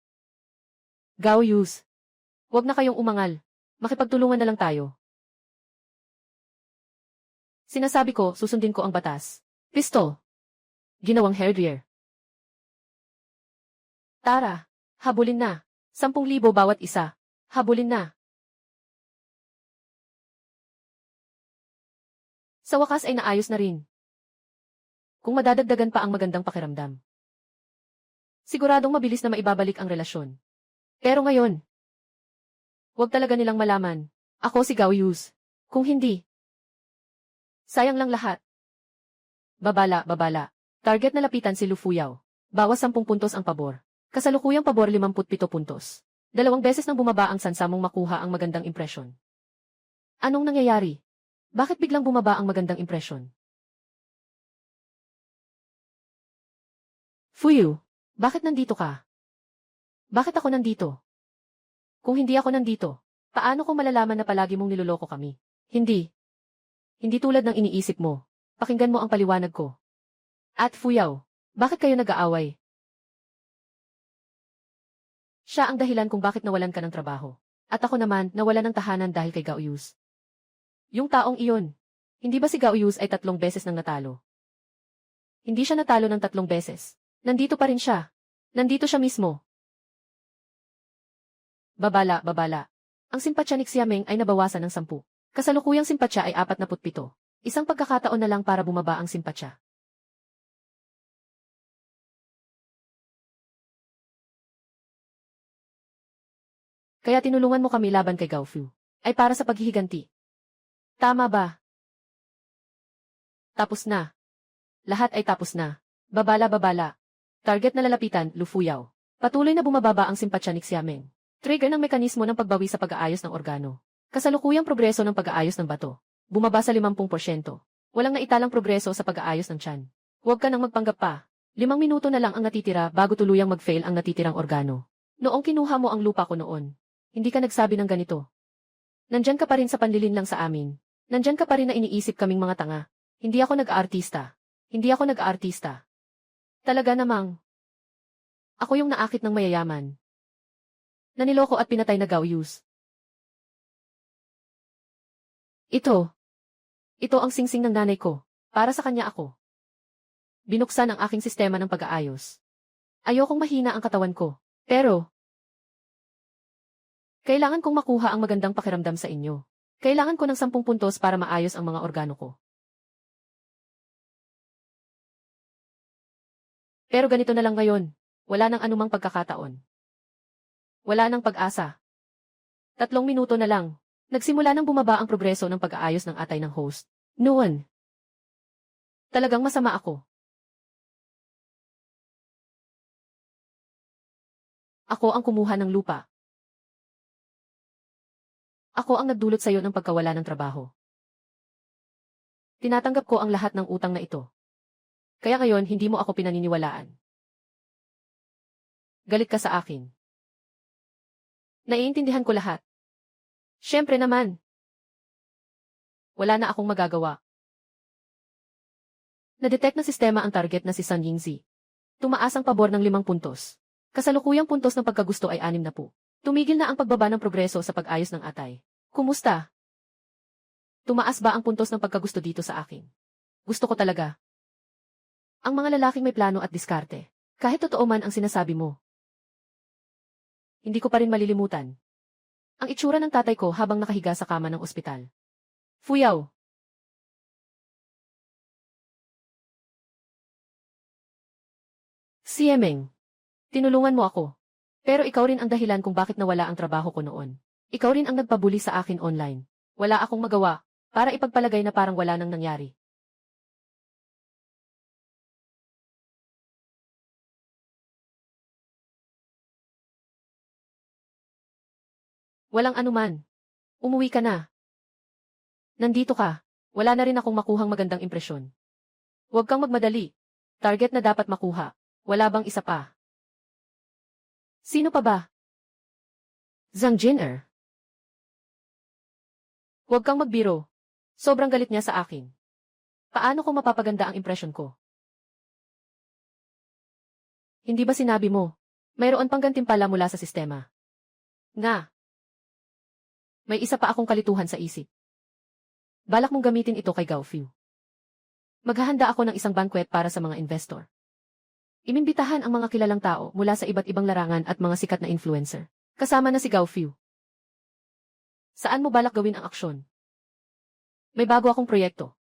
Gao Yus. Huwag na kayong umangal. Makipagtulungan na lang tayo. Sinasabi ko, susundin ko ang batas. Pistol. Ginawang hairdryer. Tara, habulin na. 10,000 bawat isa. Habulin na. Sa wakas ay naayos na rin. Kung madadagdagan pa ang magandang pakiramdam. Siguradong mabilis na maibabalik ang relasyon. Pero ngayon, huwag talaga nilang malaman. Ako si Gao Yus. Kung hindi, sayang lang lahat. Babala, babala. Target na lapitan si Lu Fuyao. Bawas 10 puntos ang pabor. Kasalukuyang pabor 57 puntos. 2 beses nang bumaba ang sansa mong makuha ang magandang impresyon. Anong nangyayari? Bakit biglang bumaba ang magandang impresyon? Fuyu, bakit nandito ka? Bakit ako nandito? Kung hindi ako nandito, paano ko malalaman na palagi mong niloloko kami? Hindi. Hindi tulad ng iniisip mo. Pakinggan mo ang paliwanag ko. At Fuyao, bakit kayo nag-aaway? Siya ang dahilan kung bakit nawalan ka ng trabaho. At ako naman, nawalan ng tahanan dahil kay Gao Yus. Yung taong iyon. Hindi ba si Gao Yus ay 3 beses nang natalo? Hindi siya natalo ng 3 beses. Nandito pa rin siya. Nandito siya mismo. Babala, babala. Ang simpatsya ni Xiameng ay nabawasan ng 10. Kasalukuyang simpatsya ay 47. Isang pagkakataon na lang para bumaba ang simpatsya. Kaya tinulungan mo kami laban kay Gao Fu. Ay para sa paghihiganti. Tama ba? Tapos na. Lahat ay tapos na. Babala, babala. Target na lalapitan, Lu Fuyao. Patuloy na bumababa ang simpatsya ni Xiameng. Trigger ng mekanismo ng pagbawi sa pag-aayos ng organo. Kasalukuyang progreso ng pag-aayos ng bato. Bumaba sa 50%. Walang naitalang progreso sa pag-aayos ng tiyan. Huwag ka nang magpanggap pa. 5 minuto na lang ang natitira bago tuluyang mag-fail ang natitirang organo. Noong kinuha mo ang lupa ko noon, hindi ka nagsabi ng ganito. Nandyan ka pa rin sa panlilin lang sa amin. Nandyan ka pa rin na iniisip kaming mga tanga. Hindi ako nag-aartista. Hindi ako nag-aartista. Talaga namang. Ako yung naakit ng mayayaman. Naniloko at pinatay na Gao Yus. Ito. Ito ang singsing ng nanay ko. Para sa kanya ako. Binuksan ang aking sistema ng pag-aayos. Ayokong mahina ang katawan ko. Pero, kailangan kong makuha ang magandang pakiramdam sa inyo. Kailangan ko ng 10 puntos para maayos ang mga organo ko. Pero ganito na lang ngayon. Wala nang anumang pagkakataon. Wala nang pag-asa. 3 minuto na lang. Nagsimula nang bumaba ang progreso ng pag-aayos ng atay ng host. Noon. Talagang masama ako. Ako ang kumuha ng lupa. Ako ang nagdulot sa iyo ng pagkawala ng trabaho. Tinatanggap ko ang lahat ng utang na ito. Kaya ngayon hindi mo ako pinaniniwalaan. Galit ka sa akin. Naiintindihan ko lahat. Siyempre naman. Wala na akong magagawa. Na-detect ng sistema ang target na si Sun Yingzi. Tumaas ang pabor ng 5 puntos. Kasalukuyang puntos ng pagkagusto ay 60. Tumigil na ang pagbaba ng progreso sa pag-ayos ng atay. Kumusta? Tumaas ba ang puntos ng pagkagusto dito sa akin? Gusto ko talaga. Ang mga lalaking may plano at diskarte. Kahit totoo man ang sinasabi mo. Hindi ko pa rin malilimutan. Ang itsura ng tatay ko habang nakahiga sa kama ng ospital. Fuyao. Xiameng. Tinulungan mo ako. Pero ikaw rin ang dahilan kung bakit nawala ang trabaho ko noon. Ikaw rin ang nagpabuli sa akin online. Wala akong magawa, para ipagpalagay na parang wala nang nangyari. Walang anuman. Umuwi ka na. Nandito ka. Wala na rin akong makuhang magandang impresyon. Huwag kang magmadali. Target na dapat makuha. Wala bang isa pa? Sino pa ba? Zhang Jin'er. Huwag kang magbiro. Sobrang galit niya sa akin. Paano ko mapapaganda ang impresyon ko? Hindi ba sinabi mo? Mayroon pang gantimpala mula sa sistema. Nga. May isa pa akong kalituhan sa isip. Balak mong gamitin ito kay Gao Fu. Maghahanda ako ng isang banquet para sa mga investor. Imimbitahan ang mga kilalang tao mula sa iba't ibang larangan at mga sikat na influencer. Kasama na si Gao Fiu. Saan mo balak gawin ang aksyon? May bago akong proyekto.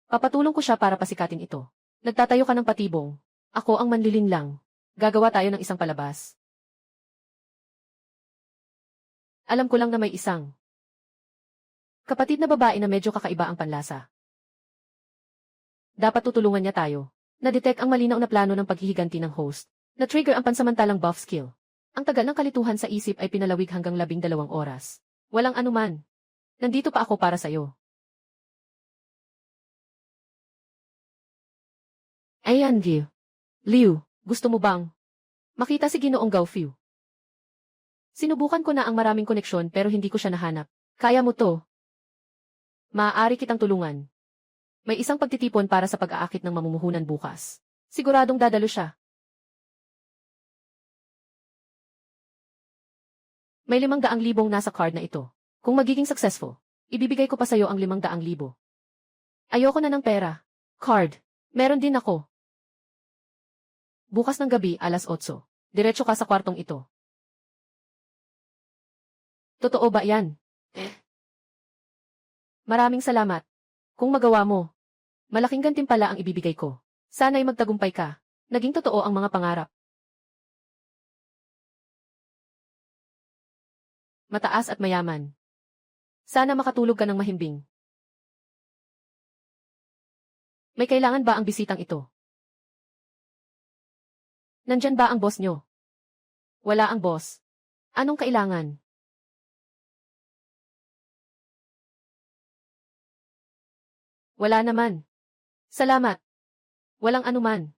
Papatulong ko siya para pasikatin ito. Nagtatayo ka ng patibong. Ako ang manlilinlang. Gagawa tayo ng isang palabas. Alam ko lang na may isang kapatid na babae na medyo kakaiba ang panlasa. Dapat tutulungan niya tayo. Na-detect ang malinaw na plano ng paghihiganti ng host. Na-trigger ang pansamantalang buff skill. Ang tagal ng kalituhan sa isip ay pinalawig hanggang 12 oras. Walang anuman. Nandito pa ako para sa'yo. Ayan, Liu. Liu, gusto mo bang makita si Ginoong Gao Fiu? Sinubukan ko na ang maraming koneksyon pero hindi ko siya nahanap. Kaya mo to. Maaari kitang tulungan. May isang pagtitipon para sa pag-aakit ng mamumuhunan bukas. Siguradong dadalo siya. May 500,000 nasa card na ito. Kung magiging successful, ibibigay ko pa sa'yo ang 500,000. Ayoko na ng pera. Card. Meron din ako. Bukas ng gabi, alas 8. Diretso ka sa kwartong ito. Totoo ba yan? Maraming salamat. Kung magawa mo, malaking gantimpala ang ibibigay ko. Sana'y magtagumpay ka. Naging totoo ang mga pangarap. Mataas at mayaman. Sana makatulog ka ng mahimbing. May kailangan ba ang bisitang ito? Nandyan ba ang boss nyo? Wala ang boss. Anong kailangan? Wala naman. Salamat. Walang anuman.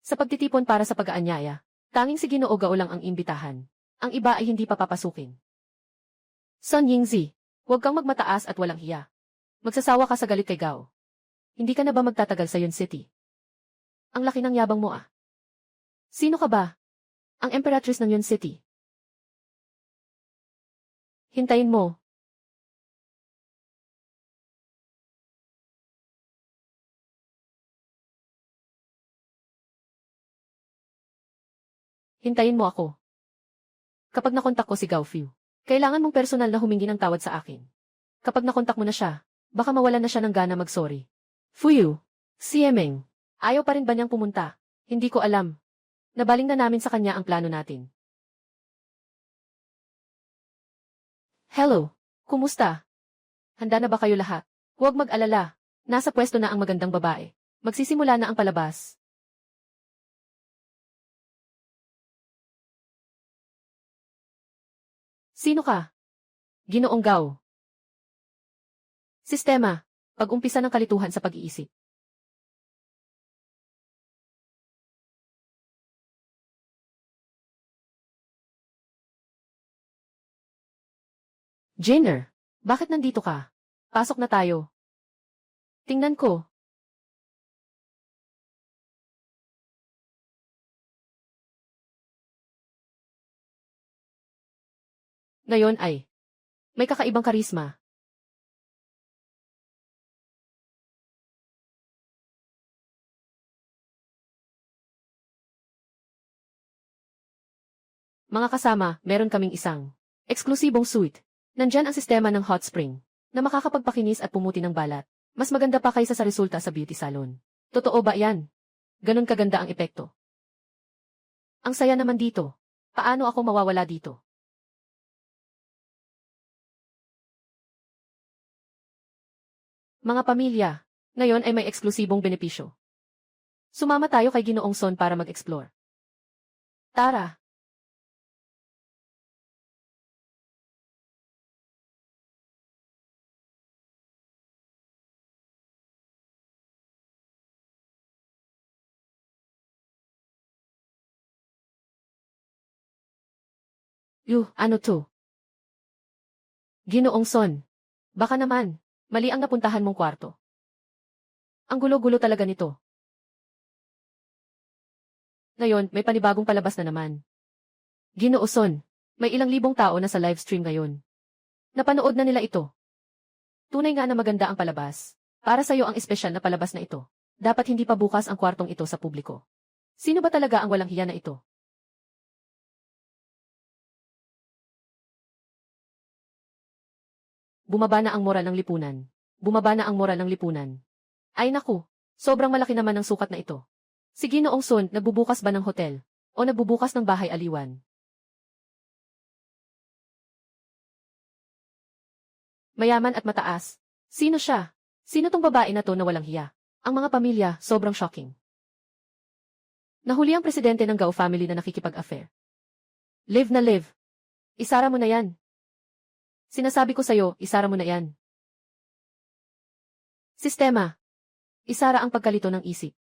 Sa pagtitipon para sa pag-aanyaya, tanging si Ginoo Gao lang ang imbitahan. Ang iba ay hindi pa papasukin. Son Yingzi, huwag kang magmataas at walang hiya. Magsasawa ka sa galit kay Gao. Hindi ka na ba magtatagal sa Yun City? Ang laki ng yabang mo ah. Sino ka ba? Ang Emperatrice ng Yun City. Hintayin mo. Hintayin mo ako. Kapag nakontak ko si Gao Fiu, kailangan mong personal na humingi ng tawad sa akin. Kapag nakontak mo na siya, baka mawalan na siya ng gana mag-sorry. Fuyu, Siemeng, ayaw pa rin ba niyang pumunta? Hindi ko alam. Nabaling na namin sa kanya ang plano natin. Hello, kumusta? Handa na ba kayo lahat? Huwag mag-alala. Nasa pwesto na ang magandang babae. Magsisimula na ang palabas. Sino ka? Ginoong Gao. Sistema. Pag-umpisa ng kalituhan sa pag-iisip. Jenner, bakit nandito ka? Pasok na tayo. Tingnan ko. Ngayon ay may kakaibang karisma. Mga kasama, meron kaming isang eksklusibong suite. Nandyan ang sistema ng hot spring na makakapagpakinis at pumuti ng balat. Mas maganda pa kaysa sa resulta sa beauty salon. Totoo ba yan? Ganon kaganda ang epekto. Ang saya naman dito. Paano ako mawawala dito? Mga pamilya, ngayon ay may eksklusibong benepisyo. Sumama tayo kay Ginoong Son para mag-explore. Tara! Ano to? Ginoong Son. Baka naman, mali ang napuntahan mong kwarto. Ang gulo-gulo talaga nito. Ngayon, may panibagong palabas na naman. Ginoo Son. May ilang libong tao na sa live stream ngayon. Napanood na nila ito. Tunay nga na maganda ang palabas. Para sa'yo ang espesyal na palabas na ito. Dapat hindi pa bukas ang kwartong ito sa publiko. Sino ba talaga ang walang hiya na ito? Bumaba na ang moral ng lipunan. Bumaba na ang moral ng lipunan. Ay naku, sobrang malaki naman ang sukat na ito. Si Ginoong Son, nagbubukas ba ng hotel? O nagbubukas ng bahay aliwan? Mayaman at mataas. Sino siya? Sino tong babae na to na walang hiya? Ang mga pamilya, sobrang shocking. Nahuli ang presidente ng Gao family na nakikipag-affair. Live na live. Isara mo na yan. Sinasabi ko sa'yo, isara mo na yan. Sistema. Isara ang pagkalito ng isip.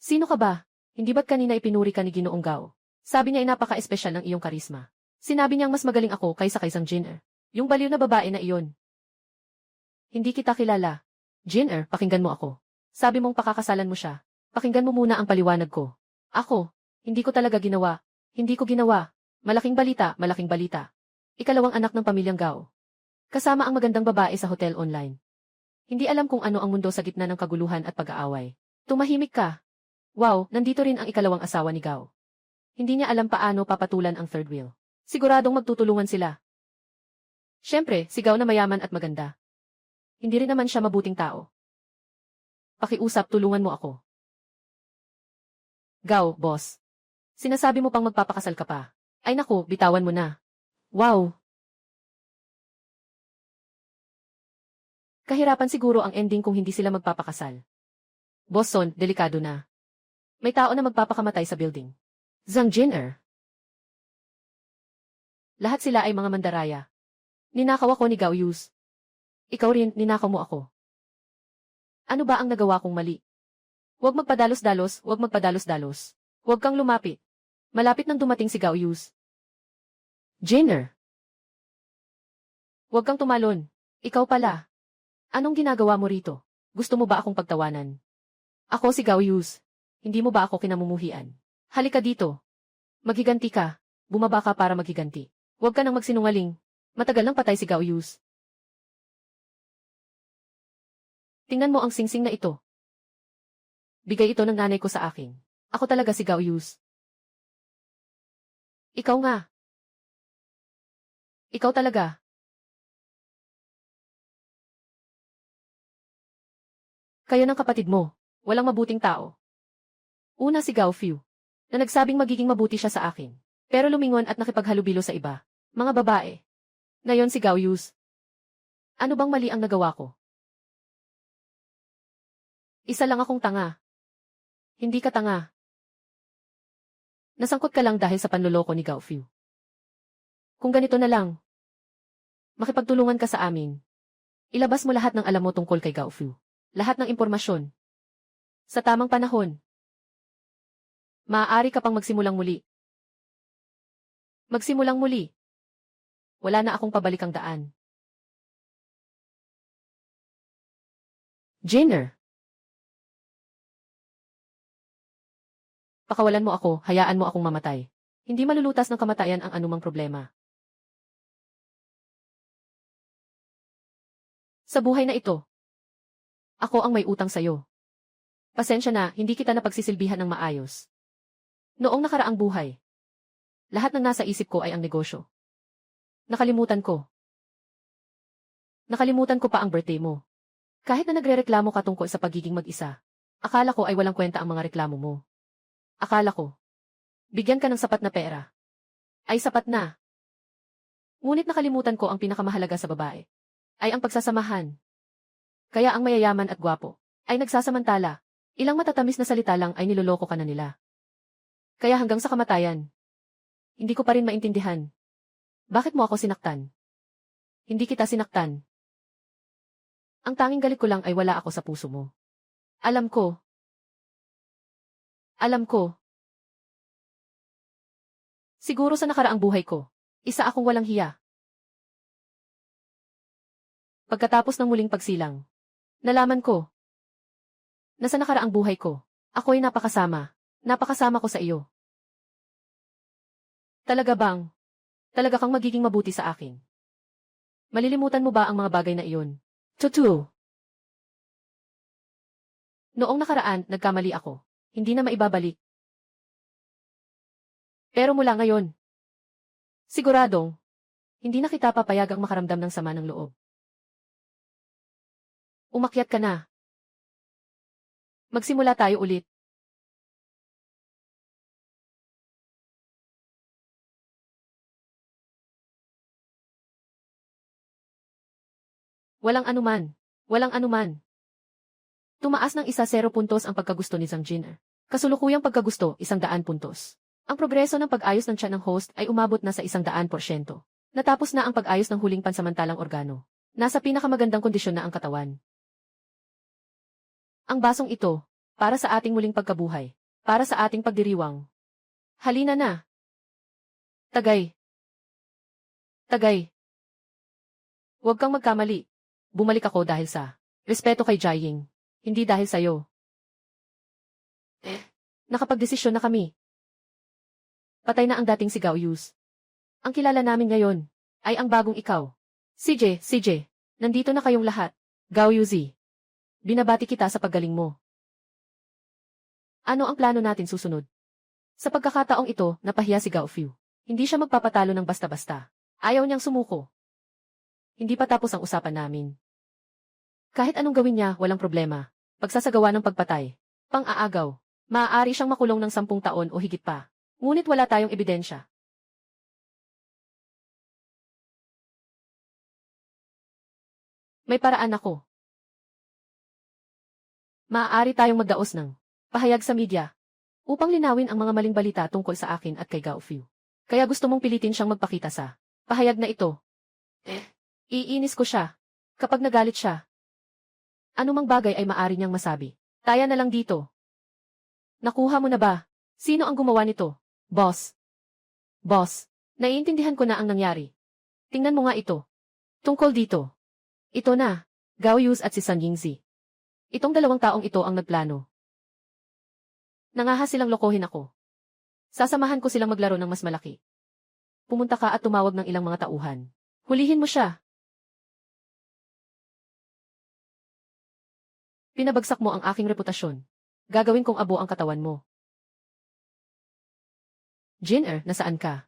Sino ka ba? Hindi ba't kanina ipinuri ka ni Ginoong Gao? Sabi niya ay napaka-espesyal ng iyong karisma. Sinabi niyang mas magaling ako kaysa kay Sang Jin-er. Yung baliw na babae na iyon. Hindi kita kilala. Jin-er, pakinggan mo ako. Sabi mong pakakasalan mo siya. Pakinggan mo muna ang paliwanag ko. Ako, hindi ko talaga ginawa. Hindi ko ginawa. Malaking balita, malaking balita. Ikalawang anak ng pamilyang Gao. Kasama ang magandang babae sa hotel online. Hindi alam kung ano ang mundo sa gitna ng kaguluhan at pag-aaway. Tumahimik ka. Wow, nandito rin ang ikalawang asawa ni Gao. Hindi niya alam paano papatulan ang third wheel. Siguradong magtutulungan sila. Siyempre, si Gao na mayaman at maganda. Hindi rin naman siya mabuting tao. Pakiusap, tulungan mo ako. Gao, boss. Sinasabi mo pang magpapakasal ka pa. Ay naku, bitawan mo na. Wow. Kahirapan siguro ang ending kung hindi sila magpapakasal. Boss Son, delikado na. May tao na magpapakamatay sa building. Zhang Jin-er. Lahat sila ay mga mandaraya. Ninakaw ako ni Gao Yus. Ikaw rin, ninakaw mo ako. Ano ba ang nagawa kong mali? Huwag magpadalos-dalos, huwag magpadalos-dalos. Huwag kang lumapit. Malapit nang dumating si Gao Yus. Jin-er. Huwag kang tumalon. Ikaw pala. Anong ginagawa mo rito? Gusto mo ba akong pagtawanan? Ako si Gao Yus. Hindi mo ba ako kinamumuhian? Halika dito. Maghiganti ka. Bumaba ka para maghiganti. Huwag ka nang magsinungaling. Matagal nang patay si Gao Yus. Tingnan mo ang singsing na ito. Bigay ito ng nanay ko sa akin. Ako talaga si Gao Yus. Ikaw nga. Ikaw talaga. Kayo ng kapatid mo. Walang mabuting tao. Una si Gao Fiu, na nagsabing magiging mabuti siya sa akin. Pero lumingon at nakipaghalubilo sa iba. Mga babae. Ngayon si Gao Yus. Ano bang mali ang nagawa ko? Isa lang akong tanga. Hindi ka tanga. Nasangkot ka lang dahil sa panloloko ni Gao Fiu. Kung ganito na lang, makipagtulungan ka sa amin. Ilabas mo lahat ng alam mo tungkol kay Gao Fiu. Lahat ng impormasyon. Sa tamang panahon. Maaari ka pang magsimulang muli. Magsimulang muli. Wala na akong pabalikang daan. Jin-er. Pakawalan mo ako, hayaan mo akong mamatay. Hindi malulutas ng kamatayan ang anumang problema. Sa buhay na ito, ako ang may utang sa'yo. Pasensya na, hindi kita napagsisilbihan ng maayos. Noong nakaraang buhay, lahat ng nasa isip ko ay ang negosyo. Nakalimutan ko. Nakalimutan ko pa ang birthday mo. Kahit na nagrereklamo ka tungkol sa pagiging mag-isa, akala ko ay walang kwenta ang mga reklamo mo. Akala ko, bigyan ka ng sapat na pera. Ay sapat na. Ngunit nakalimutan ko ang pinakamahalaga sa babae. Ay ang pagsasamahan. Kaya ang mayayaman at gwapo ay nagsasamantala. Ilang matatamis na salita lang ay niloloko ka na nila. Kaya hanggang sa kamatayan, hindi ko pa rin maintindihan. Bakit mo ako sinaktan? Hindi kita sinaktan. Ang tanging galit ko lang ay wala ako sa puso mo. Alam ko. Alam ko. Siguro sa nakaraang buhay ko, isa akong walang hiya. Pagkatapos ng muling pagsilang, nalaman ko na sa nakaraang buhay ko, ako'y napakasama. Napakasama ko sa iyo. Talaga bang? Talaga kang magiging mabuti sa akin? Malilimutan mo ba ang mga bagay na iyon? Tutu. Noong nakaraan, nagkamali ako. Hindi na maibabalik. Pero mula ngayon, siguradong, hindi na kita papayagang makaramdam ng sama ng loob. Umakyat ka na. Magsimula tayo ulit. Walang anuman. Walang anuman. Tumaas ng 1-0 puntos ang pagkagusto ni Zhang Jin. Kasulukuyang pagkagusto, 100 puntos. Ang progreso ng pag-ayos ng tiyan ng host ay umabot na sa 100%. Natapos na ang pag-ayos ng huling pansamantalang organo. Nasa pinakamagandang kondisyon na ang katawan. Ang basong ito, para sa ating muling pagkabuhay. Para sa ating pagdiriwang. Halina na. Tagay. Tagay. Huwag kang magkamali. Bumalik ako dahil sa respeto kay Jiaying. Hindi dahil sa'yo. Nakapagdesisyon na kami. Patay na ang dating si Gao Yus. Ang kilala namin ngayon ay ang bagong ikaw. CJ, nandito na kayong lahat. Gao Yuzi. Binabati kita sa paggaling mo. Ano ang plano natin susunod? Sa pagkakataong ito, napahiya si Gao Fiu. Hindi siya magpapatalo ng basta-basta. Ayaw niyang sumuko. Hindi pa tapos ang usapan namin. Kahit anong gawin niya, walang problema. Pagsasagawa ng pagpatay, pang-aagaw, maaari siyang makulong ng 10 taon o higit pa. Ngunit wala tayong ebidensya. May paraan ako. Maaari tayong magdaos ng pahayag sa media upang linawin ang mga maling balita tungkol sa akin at kay Gao Fiu. Kaya gusto mong pilitin siyang magpakita sa pahayag na ito. Iinis ko siya kapag nagalit siya. Anumang bagay ay maari niyang masabi. Taya na lang dito. Nakuha mo na ba? Sino ang gumawa nito? Boss. Boss, naiintindihan ko na ang nangyari. Tingnan mo nga ito. Tungkol dito. Ito na, Gao Yus at si Sun Yingzi. Itong 2 taong ito ang nagplano. Nangahas silang lokohin ako. Sasamahan ko silang maglaro ng mas malaki. Pumunta ka at tumawag ng ilang mga tauhan. Hulihin mo siya. Pinabagsak mo ang aking reputasyon. Gagawin kong abo ang katawan mo. Jin, nasaan ka?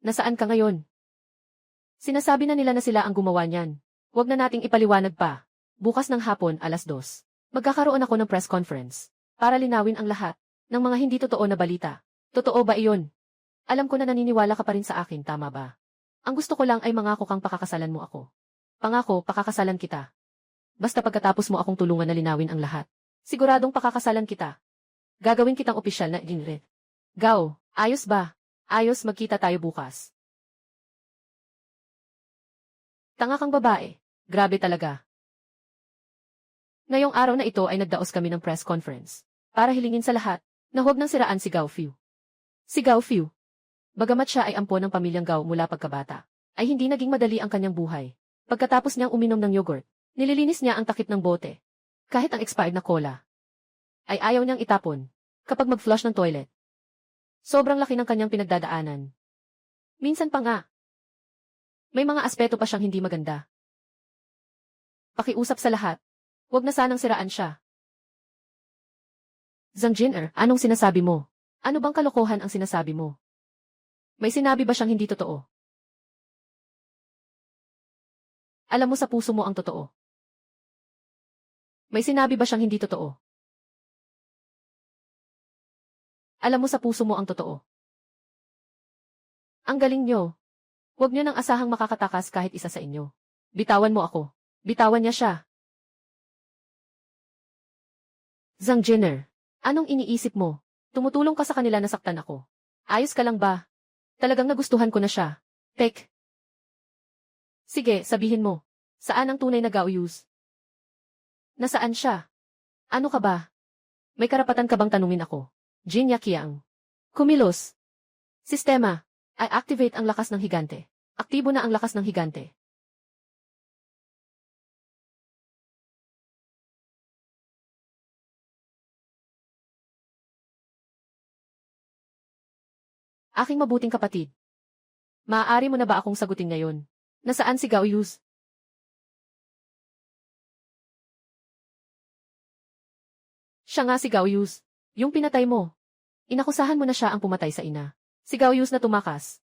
Nasaan ka ngayon? Sinasabi na nila na sila ang gumawa niyan. Huwag na nating ipaliwanag pa. Bukas ng hapon, 2:00. Magkakaroon ako ng press conference. Para linawin ang lahat ng mga hindi totoo na balita. Totoo ba iyon? Alam ko na naniniwala ka pa rin sa akin, tama ba? Ang gusto ko lang ay mangako kang pakakasalan mo ako. Pangako, pakakasalan kita. Basta pagkatapos mo akong tulungan na linawin ang lahat. Siguradong pakakasalan kita. Gagawin kitang opisyal na ginre. Gao, ayos ba? Ayos, magkita tayo bukas. Tanga kang babae. Grabe talaga. Ngayong araw na ito ay nagdaos kami ng press conference para hilingin sa lahat na huwag nang siraan si Gao Fiu. Si Gao Fiu, bagamat siya ay ampon ng pamilyang Gao mula pagkabata, ay hindi naging madali ang kanyang buhay. Pagkatapos niyang uminom ng yogurt, nililinis niya ang takip ng bote. Kahit ang expired na cola, ay ayaw niyang itapon kapag mag-flush ng toilet. Sobrang laki ng kanyang pinagdadaanan. Minsan pa nga, may mga aspeto pa siyang hindi maganda. Pakiusap sa lahat, huwag na sanang siraan siya. Zhang Jin, anong sinasabi mo? Ano bang kalokohan ang sinasabi mo? May sinabi ba siyang hindi totoo? Alam mo sa puso mo ang totoo. May sinabi ba siyang hindi totoo? Alam mo sa puso mo ang totoo. Ang galing niyo. Huwag niyo nang asahang makakatakas kahit isa sa inyo. Bitawan mo ako. Bitawan niya siya. Zhang Jin, anong iniisip mo? Tumutulong ka sa kanila na saktan ako. Ayos ka lang ba? Talagang nagustuhan ko na siya. Pek. Sige, sabihin mo. Saan ang tunay na Gao Yus? Nasaan siya? Ano ka ba? May karapatan ka bang tanungin ako? Jin Yaqiang. Kumilos. Sistema. I-activate ang lakas ng higante. Aktibo na ang lakas ng higante. Aking mabuting kapatid. Maaari mo na ba akong sagutin ngayon? Nasaan si Gaoyus? Siya nga si Gaoyus. Yung pinatay mo. Inakusahan mo na siya ang pumatay sa ina. Si Gaoyus na tumakas.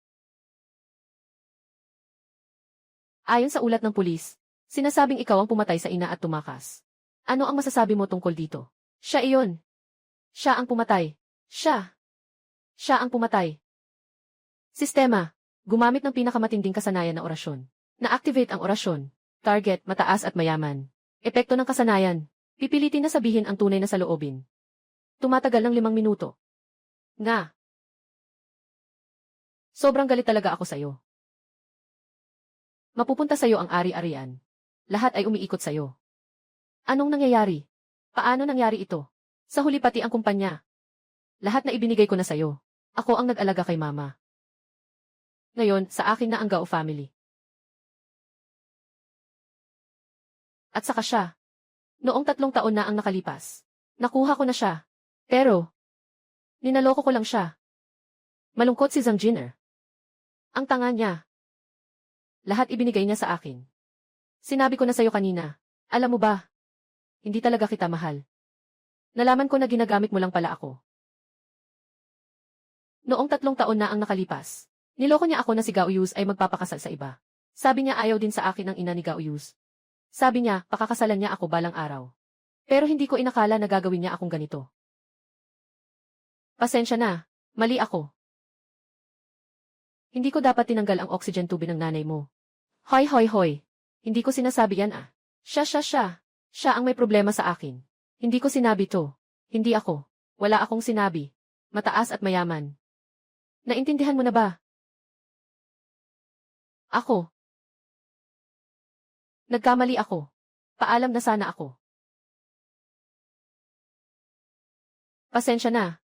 Ayon sa ulat ng pulis, sinasabing ikaw ang pumatay sa ina at tumakas. Ano ang masasabi mo tungkol dito? Siya iyon. Siya ang pumatay. Siya. Siya ang pumatay. Sistema. Gumamit ng pinakamatinding kasanayan na orasyon. Na-activate ang orasyon. Target, mataas at mayaman. Epekto ng kasanayan. Pipilitin na sabihin ang tunay na saloobin. Tumatagal ng 5 minuto. Nga. Sobrang galit talaga ako sa'yo. Mapupunta sa'yo ang ari-arian. Lahat ay umiikot sa'yo. Anong nangyayari? Paano nangyari ito? Sa huli pati ang kumpanya. Lahat na ibinigay ko na sa'yo. Ako ang nag-alaga kay mama. Ngayon, sa akin na ang Gao family. At saka siya. Noong 3 taon na ang nakalipas. Nakuha ko na siya. Pero, ninaloko ko lang siya. Malungkot si Zhang Jin'er. Ang tanga niya. Lahat ibinigay niya sa akin. Sinabi ko na sa'yo kanina. Alam mo ba? Hindi talaga kita mahal. Nalaman ko na ginagamit mo lang pala ako. Noong 3 taon na ang nakalipas. Niloko niya ako na si Gaoyus ay magpapakasal sa iba. Sabi niya ayaw din sa akin ang ina ni Gaoyus. Sabi niya, pakakasalan niya ako balang araw. Pero hindi ko inakala na gagawin niya akong ganito. Pasensya na, mali ako. Hindi ko dapat tinanggal ang oxygen tube ng nanay mo. Hoy hoy hoy. Hindi ko sinasabi yan ah. Siya. Siya ang may problema sa akin. Hindi ko sinabi to. Hindi ako. Wala akong sinabi. Mataas at mayaman. Naintindihan mo na ba? Ako. Nagkamali ako. Paalam na sana ako. Pasensya na.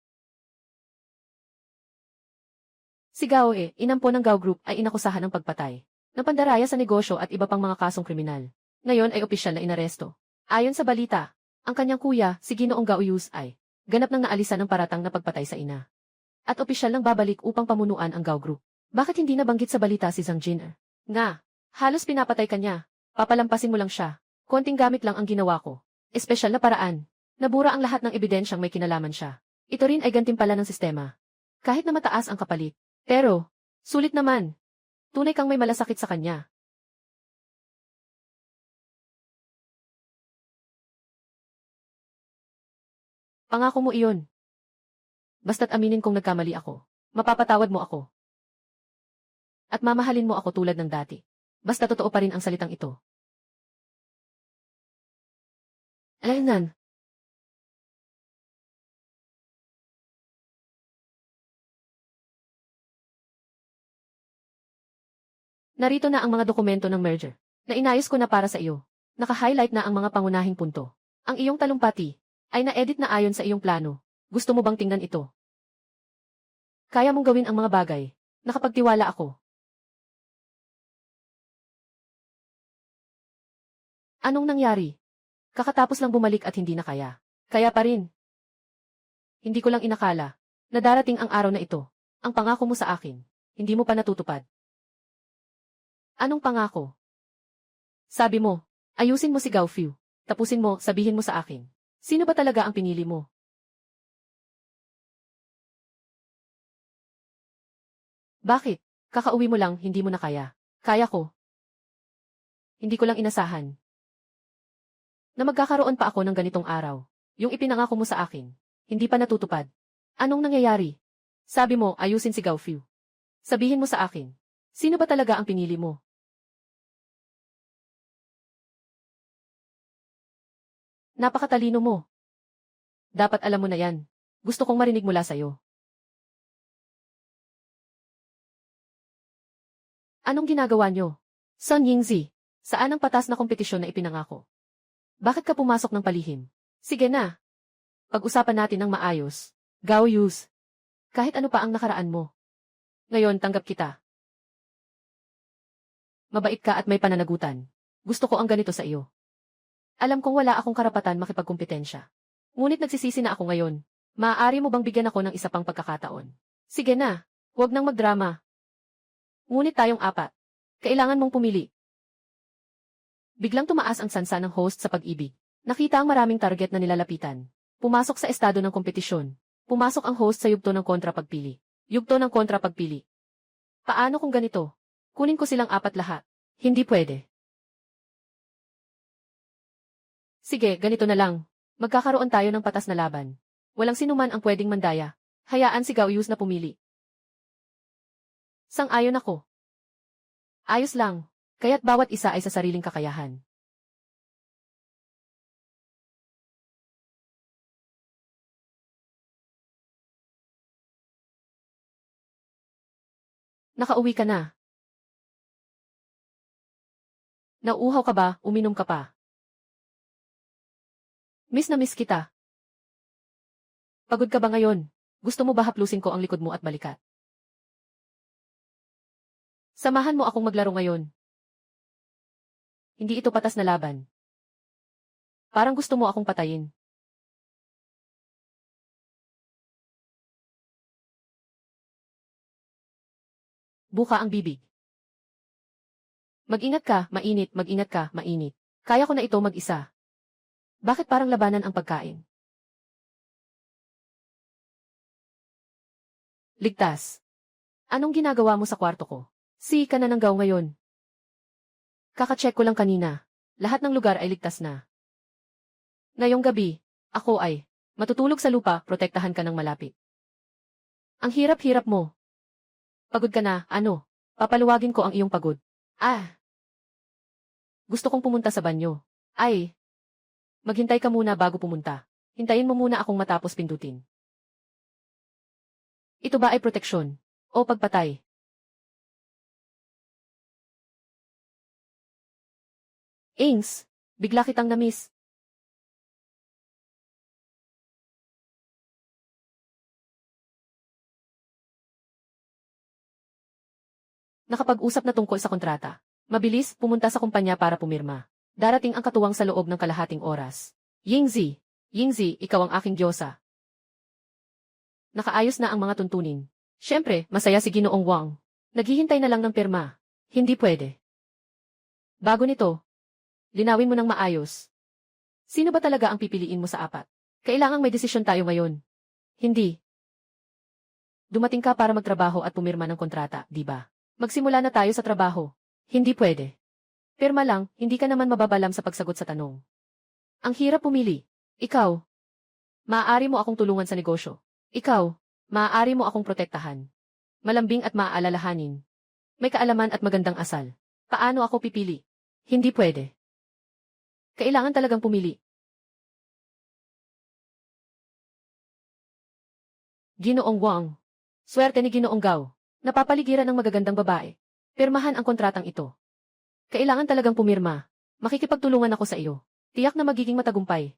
Si Gao inampo ng Gao Group ay inakusahan ng pagpatay, ng pandaraya sa negosyo at iba pang mga kasong kriminal. Ngayon ay opisyal na inaresto. Ayon sa balita, ang kanyang kuya, si Ginoong Gaoyus ay ganap nang naalisan ng paratang na pagpatay sa ina. At opisyal nang babalik upang pamunuan ang Gao Group. Bakit hindi nabanggit sa balita si Zhang Jin'er? Nga, halos pinapatay ka niya. Papalampasin mo lang siya. Konting gamit lang ang ginawa ko. Espesyal na paraan. Nabura ang lahat ng ebidensyang may kinalaman siya. Ito rin ay gantimpala ng sistema. Kahit na mataas ang kapalit. Pero, sulit naman. Tunay kang may malasakit sa kanya. Pangako mo iyon. Basta't aminin kong nagkamali ako. Mapapatawad mo ako. At mamahalin mo ako tulad ng dati. Basta totoo pa rin ang salitang ito. Alaynan. Narito na ang mga dokumento ng merger. Na inayos ko na para sa iyo. Naka-highlight na ang mga pangunahing punto. Ang iyong talumpati ay na-edit na ayon sa iyong plano. Gusto mo bang tingnan ito? Kaya mong gawin ang mga bagay. Nakapagtiwala ako. Anong nangyari? Kakatapos lang bumalik at hindi na kaya. Kaya pa rin. Hindi ko lang inakala na darating ang araw na ito. Ang pangako mo sa akin, hindi mo pa natutupad. Anong pangako? Sabi mo, ayusin mo si Gao Fu. Tapusin mo, sabihin mo sa akin. Sino ba talaga ang pinili mo? Bakit? Kakauwi mo lang, hindi mo na kaya. Kaya ko. Hindi ko lang inasahan na magkakaroon pa ako ng ganitong araw. Yung ipinangako mo sa akin, hindi pa natutupad. Anong nangyayari? Sabi mo, ayusin si Gao Fu. Sabihin mo sa akin, sino ba talaga ang pinili mo? Napakatalino mo. Dapat alam mo na yan. Gusto kong marinig mula sa'yo. Anong ginagawa nyo? Sun Yingzi, saan ang patas na kompetisyon na ipinangako? Bakit ka pumasok ng palihim? Sige na. Pag-usapan natin ng maayos. Gao Yus. Kahit ano pa ang nakaraan mo. Ngayon tanggap kita. Mabait ka at may pananagutan. Gusto ko ang ganito sa iyo. Alam kong wala akong karapatan makipagkumpetensya. Ngunit nagsisisi na ako ngayon. Maaari mo bang bigyan ako ng isa pang pagkakataon? Sige na, huwag nang magdrama. Ngunit tayong apat. Kailangan mong pumili. Biglang tumaas ang sansa ng host sa pag-ibig. Nakita ang maraming target na nilalapitan. Pumasok sa estado ng kompetisyon. Pumasok ang host sa yugto ng kontra-pagpili. Yugto ng kontra-pagpili. Paano kung ganito? Kunin ko silang apat lahat. Hindi pwede. Sige, ganito na lang. Magkakaroon tayo ng patas na laban. Walang sinuman ang pwedeng mandaya. Hayaan si Gauyus na pumili. Sang-ayon ako. Ayos lang. Kaya't bawat isa ay sa sariling kakayahan. Nakauwi ka na. Nauuhaw ka ba, uminom ka pa? Miss na miss kita. Pagod ka ba ngayon? Gusto mo ba haplusin ko ang likod mo at balikat? Samahan mo akong maglaro ngayon. Hindi ito patas na laban. Parang gusto mo akong patayin. Buka ang bibig. Mag-ingat ka, mainit, mag-ingat ka, mainit. Kaya ko na ito mag-isa. Bakit parang labanan ang pagkain? Ligtas. Anong ginagawa mo sa kwarto ko? Si ka na ng gaw ngayon. Kaka-check ko lang kanina. Lahat ng lugar ay ligtas na. Ngayong gabi, ako ay matutulog sa lupa, protektahan ka ng malapit. Ang hirap-hirap mo. Pagod ka na, ano? Papaluwagin ko ang iyong pagod. Gusto kong pumunta sa banyo. Maghintay ka muna bago pumunta. Hintayin mo muna akong matapos pindutin. Ito ba ay proteksyon? O pagpatay? Ings, bigla kitang namiss. Nakapag-usap na tungkol sa kontrata. Mabilis, pumunta sa kumpanya para pumirma. Darating ang katuwang sa loob ng kalahating oras. Yingzi, Yingzi, ikaw ang aking diyosa. Nakaayos na ang mga tuntunin. Siyempre, masaya si Ginoong Wang. Naghihintay na lang ng pirma. Hindi pwede. Bago nito, linawin mo ng maayos. Sino ba talaga ang pipiliin mo sa apat? Kailangang may desisyon tayo ngayon. Hindi. Dumating ka para magtrabaho at pumirma ng kontrata, di ba? Magsimula na tayo sa trabaho. Hindi pwede. Pirma lang, hindi ka naman mababalam sa pagsagot sa tanong. Ang hirap pumili. Ikaw. Maaari mo akong tulungan sa negosyo. Ikaw. Maaari mo akong protektahan. Malambing at maaalalahanin. May kaalaman at magandang asal. Paano ako pipili? Hindi pwede. Kailangan talagang pumili. Ginoong Wang. Swerte ni Ginoong Gao. Napapaligiran ng magagandang babae. Pirmahan ang kontratang ito. Kailangan talagang pumirma. Makikipagtulungan ako sa iyo. Tiyak na magiging matagumpay.